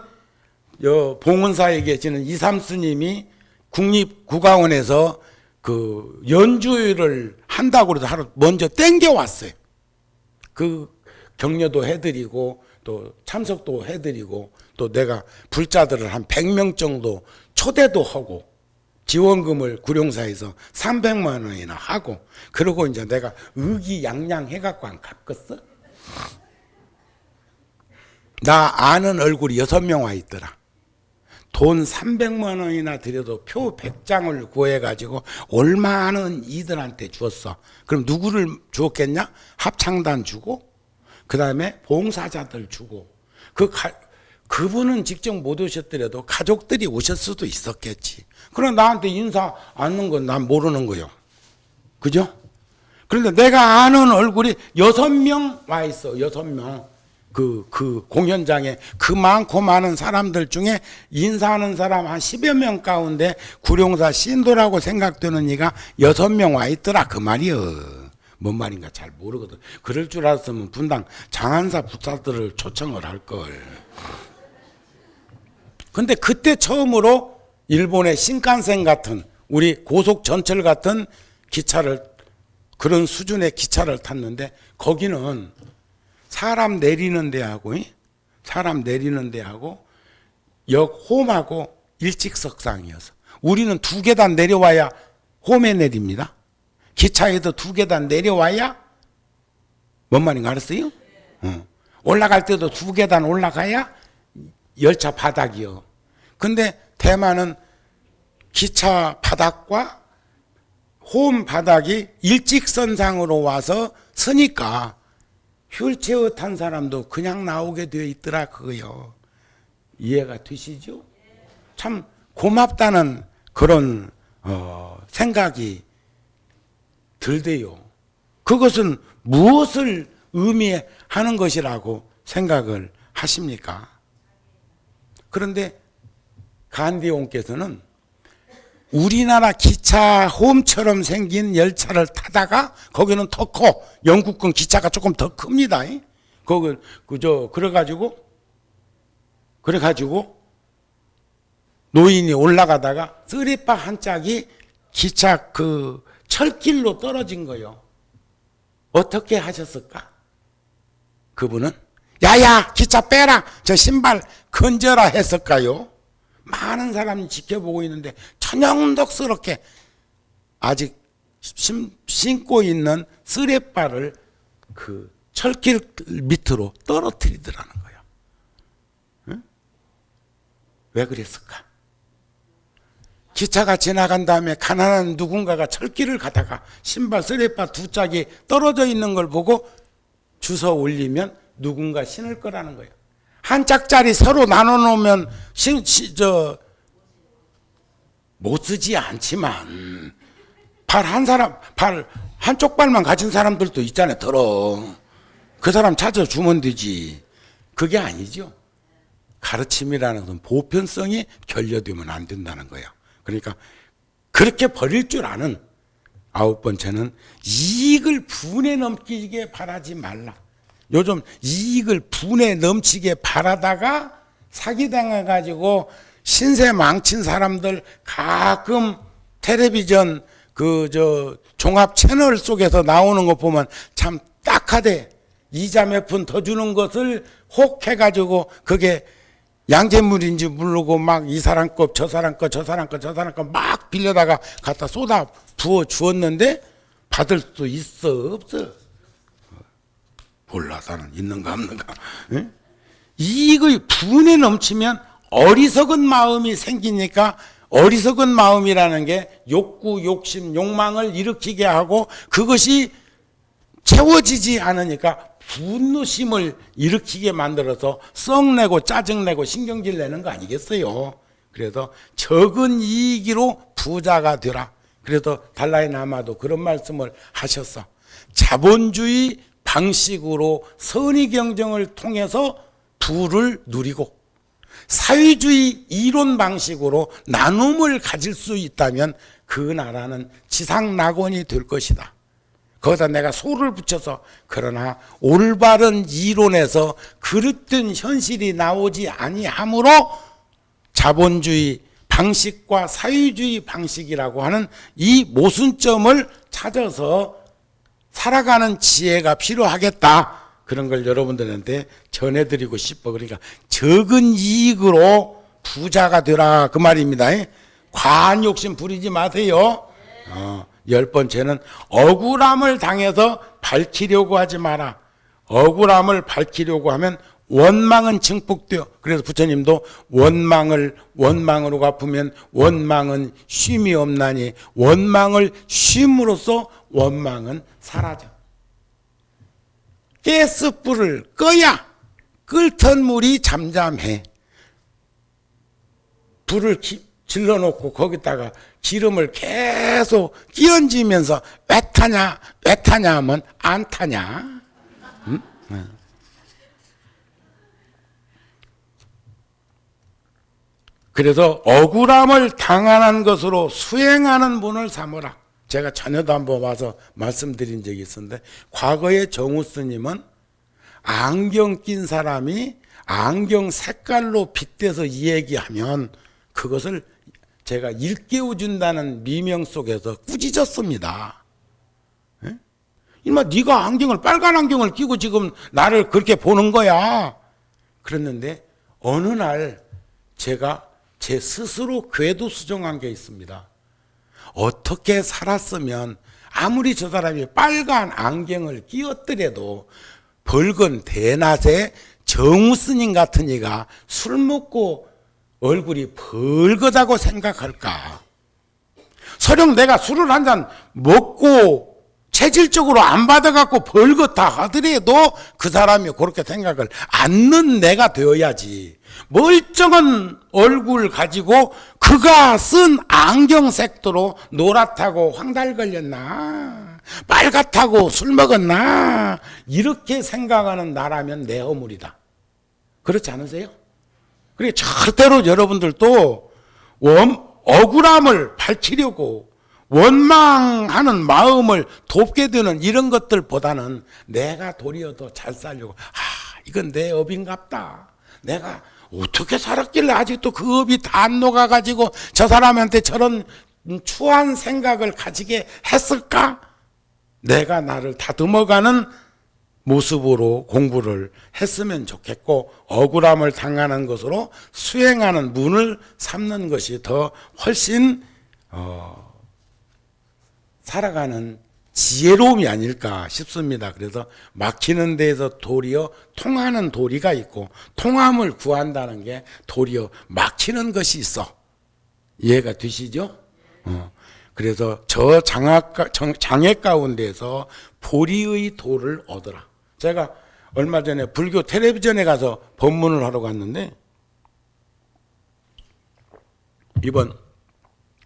봉은사에 계시는 이삼스님이 국립국악원에서 그 연주를 한다고 그래서 하루 먼저 땡겨왔어요. 그 격려도 해드리고 또 참석도 해드리고, 또 내가 불자들을 한 100명 정도 초대도 하고 지원금을 구룡사에서 300만 원이나 하고, 그러고 이제 내가 의기양양 해갖고 안 갔겠어? 나 아는 얼굴이 6명 와 있더라. 돈 300만 원이나 들여도 표 100장을 구해가지고 얼마는 이들한테 주었어. 그럼 누구를 주었겠냐? 합창단 주고, 그 다음에 봉사자들 주고, 그분은 직접 못 오셨더라도 가족들이 오실 수도 있었겠지. 그럼 나한테 인사 않는 건 난 모르는 거요. 그죠? 그런데 내가 아는 얼굴이 6명 와 있어. 6명. 그 공연장에 그 많고 많은 사람들 중에 인사하는 사람 한 10여 명 가운데 구룡사 신도라고 생각되는 이가 6명 와 있더라. 그 말이여. 뭔 말인가 잘 모르거든. 그럴 줄 알았으면 분당 장안사 부사들을 초청을 할걸. 근데 그때 처음으로 일본의 신칸센 같은, 우리 고속 전철 같은 기차를, 그런 수준의 기차를 탔는데, 거기는 사람 내리는 데하고 역 홈하고 일직석상이어서, 우리는 2계단 내려와야 홈에 내립니다. 기차에도 2계단 내려와야, 뭔 말인가 알았어요? 올라갈 때도 2계단 올라가야 열차 바닥이요. 근데 대만은 기차 바닥과 홈 바닥이 일직선상으로 와서 서니까 휠체어 탄 사람도 그냥 나오게 되어 있더라, 그거요. 이해가 되시죠? 참 고맙다는 그런 생각이 들대요. 그것은 무엇을 의미하는 것이라고 생각을 하십니까? 그런데 간디옹께서는 우리나라 기차 홈처럼 생긴 열차를 타다가, 거기는 더 커. 영국권 기차가 조금 더 큽니다. 그래가지고 노인이 올라가다가 쓰리바 한 짝이 기차 그 철길로 떨어진 거요. 어떻게 하셨을까? 그분은 야야 기차 빼라, 저 신발 건져라 했을까요? 많은 사람이 지켜보고 있는데 천연덕스럽게 아직 신고 있는 쓰레빠를 그 철길 밑으로 떨어뜨리더라는 거예요. 응? 왜 그랬을까? 기차가 지나간 다음에 가난한 누군가가 철길을 가다가 신발 쓰레빠 2짝이 떨어져 있는 걸 보고 주워 올리면 누군가 신을 거라는 거예요. 한 짝짜리 서로 나눠 놓으면 못 쓰지 않지만, 발 한쪽 발만 가진 사람들도 있잖아요. 그 사람 찾아주면 되지. 그게 아니죠. 가르침이라는 것은 보편성이 결여되면 안 된다는 거예요. 그러니까 그렇게 버릴 줄 아는 9번째는 이익을 분에 넘기게 바라지 말라. 요즘 이익을 분에 넘치게 바라다가 사기당해가지고 신세 망친 사람들 가끔 텔레비전 종합 채널 속에서 나오는 거 보면 참 딱하대. 이자 몇 푼 더 주는 것을 혹 해가지고 그게 양재물인지 모르고 막 이 사람 거, 저 사람 거, 저 사람 거, 저 사람 거 막 빌려다가 갖다 쏟아 부어 주었는데 받을 수 있어, 없어? 몰라, 나는 있는가 없는가. 응? 이거 분에 넘치면 어리석은 마음이 생기니까 어리석은 마음이라는 게 욕구, 욕심, 욕망을 일으키게 하고 그것이 채워지지 않으니까 분노심을 일으키게 만들어서 썩내고 짜증내고 신경질 내는 거 아니겠어요? 그래서 적은 이익으로 부자가 되라. 그래서 달라이 라마도 그런 말씀을 하셨어. 자본주의 방식으로 선의 경쟁을 통해서 부를 누리고 사회주의 이론 방식으로 나눔을 가질 수 있다면 그 나라는 지상낙원이 될 것이다. 거기다 내가 소를 붙여서 그러나 올바른 이론에서 그릇된 현실이 나오지 아니하므로 자본주의 방식과 사회주의 방식이라고 하는 이 모순점을 찾아서 살아가는 지혜가 필요하겠다. 그런 걸 여러분들한테 전해드리고 싶어. 그러니까 적은 이익으로 부자가 되라 그 말입니다. 과한 욕심 부리지 마세요. 10번째는 억울함을 당해서 밝히려고 하지 마라. 억울함을 밝히려고 하면 원망은 증폭돼요. 그래서 부처님도 원망으로 갚으면 원망은 쉼이 없나니 원망을 쉼으로써 원망은 사라져. 가스불을 꺼야 끓던 물이 잠잠해. 불을 질러놓고 거기다가 기름을 계속 끼얹으면서 왜 타냐 하면 안 타냐. 응? 그래서 억울함을 당하는 것으로 수행하는 분을 삼으라. 제가 전에도 한번 와서 말씀드린 적이 있었는데 과거에 정우 스님은 안경 낀 사람이 안경 색깔로 빗대서 이야기하면 그것을 제가 일깨워준다는 미명 속에서 꾸짖었습니다. 이마 네가 안경을 빨간 안경을 끼고 지금 나를 그렇게 보는 거야. 그랬는데 어느 날 제가 제 스스로 궤도수정한 게 있습니다. 어떻게 살았으면 아무리 저 사람이 빨간 안경을 끼었더라도 벌건 대낮에 정우 스님 같은 이가 술 먹고 얼굴이 벌거다고 생각할까? 설령 내가 술을 한 잔 먹고 체질적으로 안 받아갖고 벌겋다 하더라도 그 사람이 그렇게 생각을 않는 내가 되어야지. 멀쩡한 얼굴 가지고 그가 쓴 안경 색도로 노랗다고 황달 걸렸나? 빨갛다고 술 먹었나? 이렇게 생각하는 나라면 내 허물이다. 그렇지 않으세요? 그래 절대로 여러분들도 억울함을 밝히려고 원망하는 마음을 돕게 되는 이런 것들보다는 내가 도리어 더 잘 살려고 이건 내 업인갑다. 내가 어떻게 살았길래 아직도 그 업이 다 안 녹아가지고 저 사람한테 저런 추한 생각을 가지게 했을까? 내가 나를 다듬어가는 모습으로 공부를 했으면 좋겠고 억울함을 당하는 것으로 수행하는 문을 삼는 것이 더 훨씬 살아가는 지혜로움이 아닐까 싶습니다. 그래서 막히는 데에서 도리어 통하는 도리가 있고 통함을 구한다는 게 도리어 막히는 것이 있어. 이해가 되시죠? 그래서 저 장애 가운데서 보리의 도를 얻어라. 제가 얼마 전에 불교 텔레비전에 가서 법문을 하러 갔는데 이번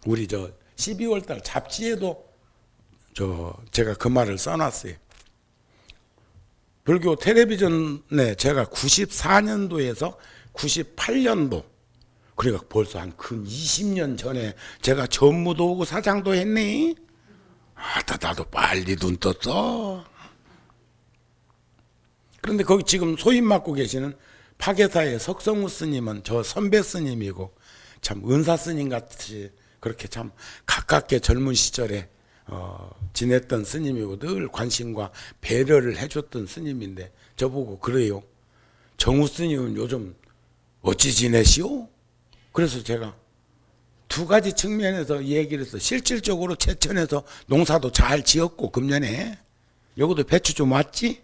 우리 12월 달 잡지에도 제가 그 말을 써놨어요. 불교 텔레비전에 제가 94년도에서 98년도 그러니까 벌써 한 근 20년 전에 제가 전무도 오고 사장도 했네. 나도 빨리 눈 떴어. 그런데 거기 지금 소임 맡고 계시는 파괴사의 석성우 스님은 저 선배 스님이고 참 은사 스님 같이 그렇게 참 가깝게 젊은 시절에 지냈던 스님이고 늘 관심과 배려를 해줬던 스님인데 저보고 그래요. 정우 스님은 요즘 어찌 지내시오? 그래서 제가 두 가지 측면에서 얘기를 해서 실질적으로 제천에서 농사도 잘 지었고 금년에 여기도 배추 좀 왔지?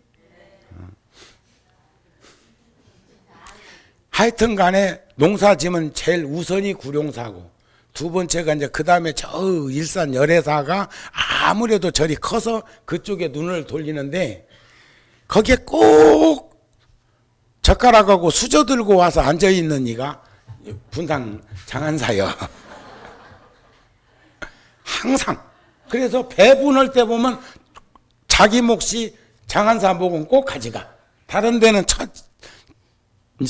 하여튼 간에 농사 지면 제일 우선이 구룡사고 두 번째가 이제 그 다음에 저 일산 열애사가 아무래도 절이 커서 그쪽에 눈을 돌리는데 거기에 꼭 젓가락하고 수저 들고 와서 앉아있는 이가 분당 장안사여. 항상. 그래서 배분할 때 보면 자기 몫이 장안사 목은 꼭 가져가. 다른 데는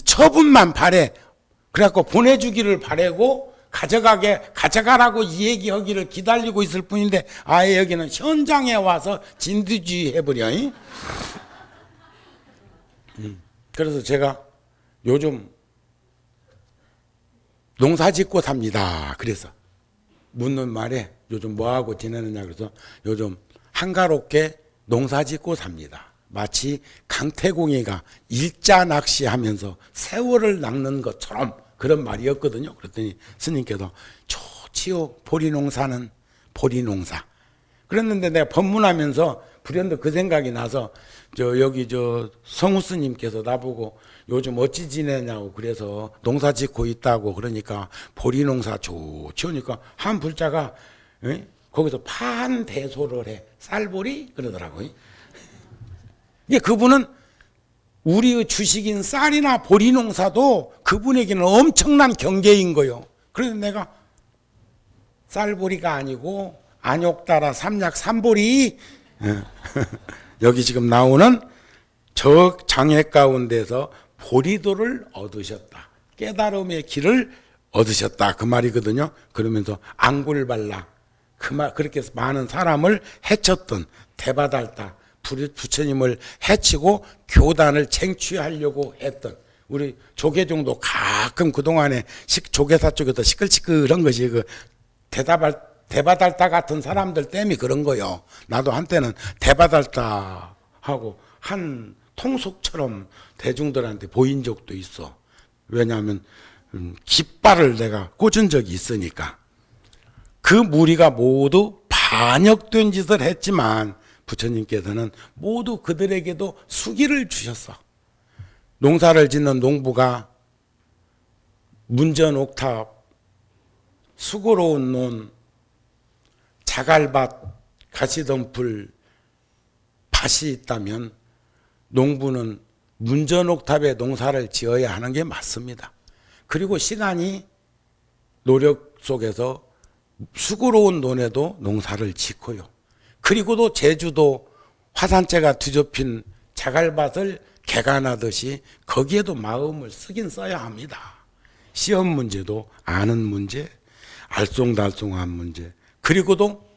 처분만 바래. 그래갖고 보내주기를 바라고 가져가라고 이 얘기하기를 기다리고 있을 뿐인데 아예 여기는 현장에 와서 진두지휘 해버려. 그래서 제가 요즘 농사 짓고 삽니다. 그래서 묻는 말에 요즘 뭐하고 지내느냐 그래서 요즘 한가롭게 농사 짓고 삽니다. 마치 강태공이가 일자 낚시하면서 세월을 낚는 것처럼 그런 말이었거든요. 그랬더니 스님께서 좋지요. 보리농사는 보리농사. 그랬는데 내가 법문하면서 불현듯 그 생각이 나서 여기 성우 스님께서 나보고 요즘 어찌 지내냐고 그래서 농사 짓고 있다고 그러니까 보리농사 좋지 하니까 한 불자가 거기서 판대소를 해. 쌀보리 그러더라고요. 이게 그분은 우리의 주식인 쌀이나 보리농사도 그분에게는 엄청난 경계인 거요. 그래서 내가 쌀보리가 아니고 안욕따라 삼약 삼보리 여기 지금 나오는 저 장애 가운데서 보리도를 얻으셨다. 깨달음의 길을 얻으셨다. 그 말이거든요. 그러면서 안굴발락 그렇게 많은 사람을 해쳤던 대바달다. 부처님을 해치고 교단을 쟁취하려고 했던 우리 조계종도 가끔 그동안에 조계사 쪽에서 시끌시끌한 것이 그 대바달다 같은 사람들 때문에 그런 거요. 나도 한때는 대바달다 하고 한 통속처럼 대중들한테 보인 적도 있어. 왜냐하면 깃발을 내가 꽂은 적이 있으니까. 그 무리가 모두 반역된 짓을 했지만 부처님께서는 모두 그들에게도 수기를 주셨어. 농사를 짓는 농부가 문전 옥탑, 수고로운 논, 자갈밭, 가시덤불, 밭이 있다면 농부는 문전 옥탑에 농사를 지어야 하는 게 맞습니다. 그리고 시간이 노력 속에서 수고로운 논에도 농사를 짓고요. 그리고도 제주도 화산재가 뒤덮인 자갈밭을 개간하듯이 거기에도 마음을 쓰긴 써야 합니다. 시험 문제도 아는 문제, 알쏭달쏭한 문제, 그리고도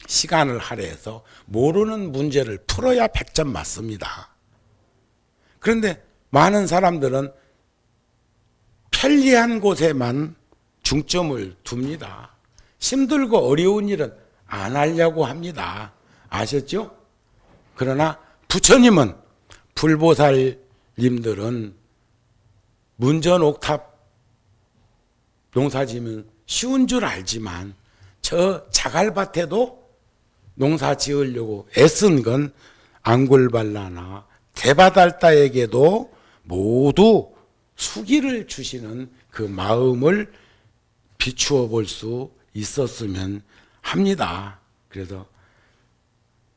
시간을 할애해서 모르는 문제를 풀어야 100점 맞습니다. 그런데 많은 사람들은 편리한 곳에만 중점을 둡니다. 힘들고 어려운 일은 안 하려고 합니다. 아셨죠? 그러나 부처님은 불보살님들은 문전 옥탑 농사 지으면 쉬운 줄 알지만 저 자갈밭에도 농사 지으려고 애쓴 건 앙굴발라나 대바달다에게도 모두 수기를 주시는 그 마음을 비추어 볼 수 있었으면 합니다. 그래서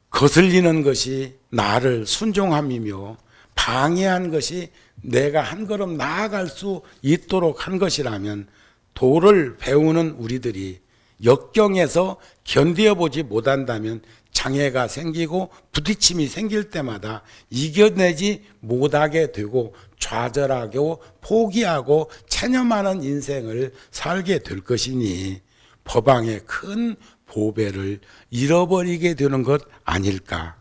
거슬리는 것이 나를 순종함이며 방해한 것이 내가 한 걸음 나아갈 수 있도록 한 것이라면 도를 배우는 우리들이 역경에서 견뎌보지 못한다면 장애가 생기고 부딪힘이 생길 때마다 이겨내지 못하게 되고 좌절하고 포기하고 체념하는 인생을 살게 될 것이니 법왕의 큰 보배를 잃어버리게 되는 것 아닐까.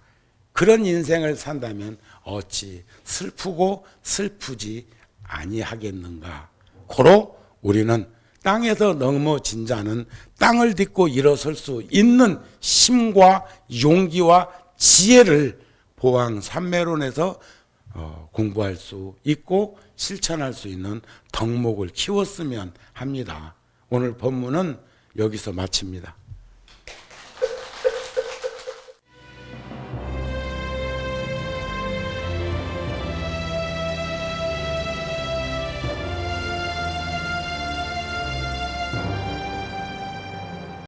그런 인생을 산다면 어찌 슬프고 슬프지 아니하겠는가. 고로 우리는 땅에서 넘어진 자는 땅을 딛고 일어설 수 있는 힘과 용기와 지혜를 보왕 삼매론에서 공부할 수 있고 실천할 수 있는 덕목을 키웠으면 합니다. 오늘 본문은 여기서 마칩니다.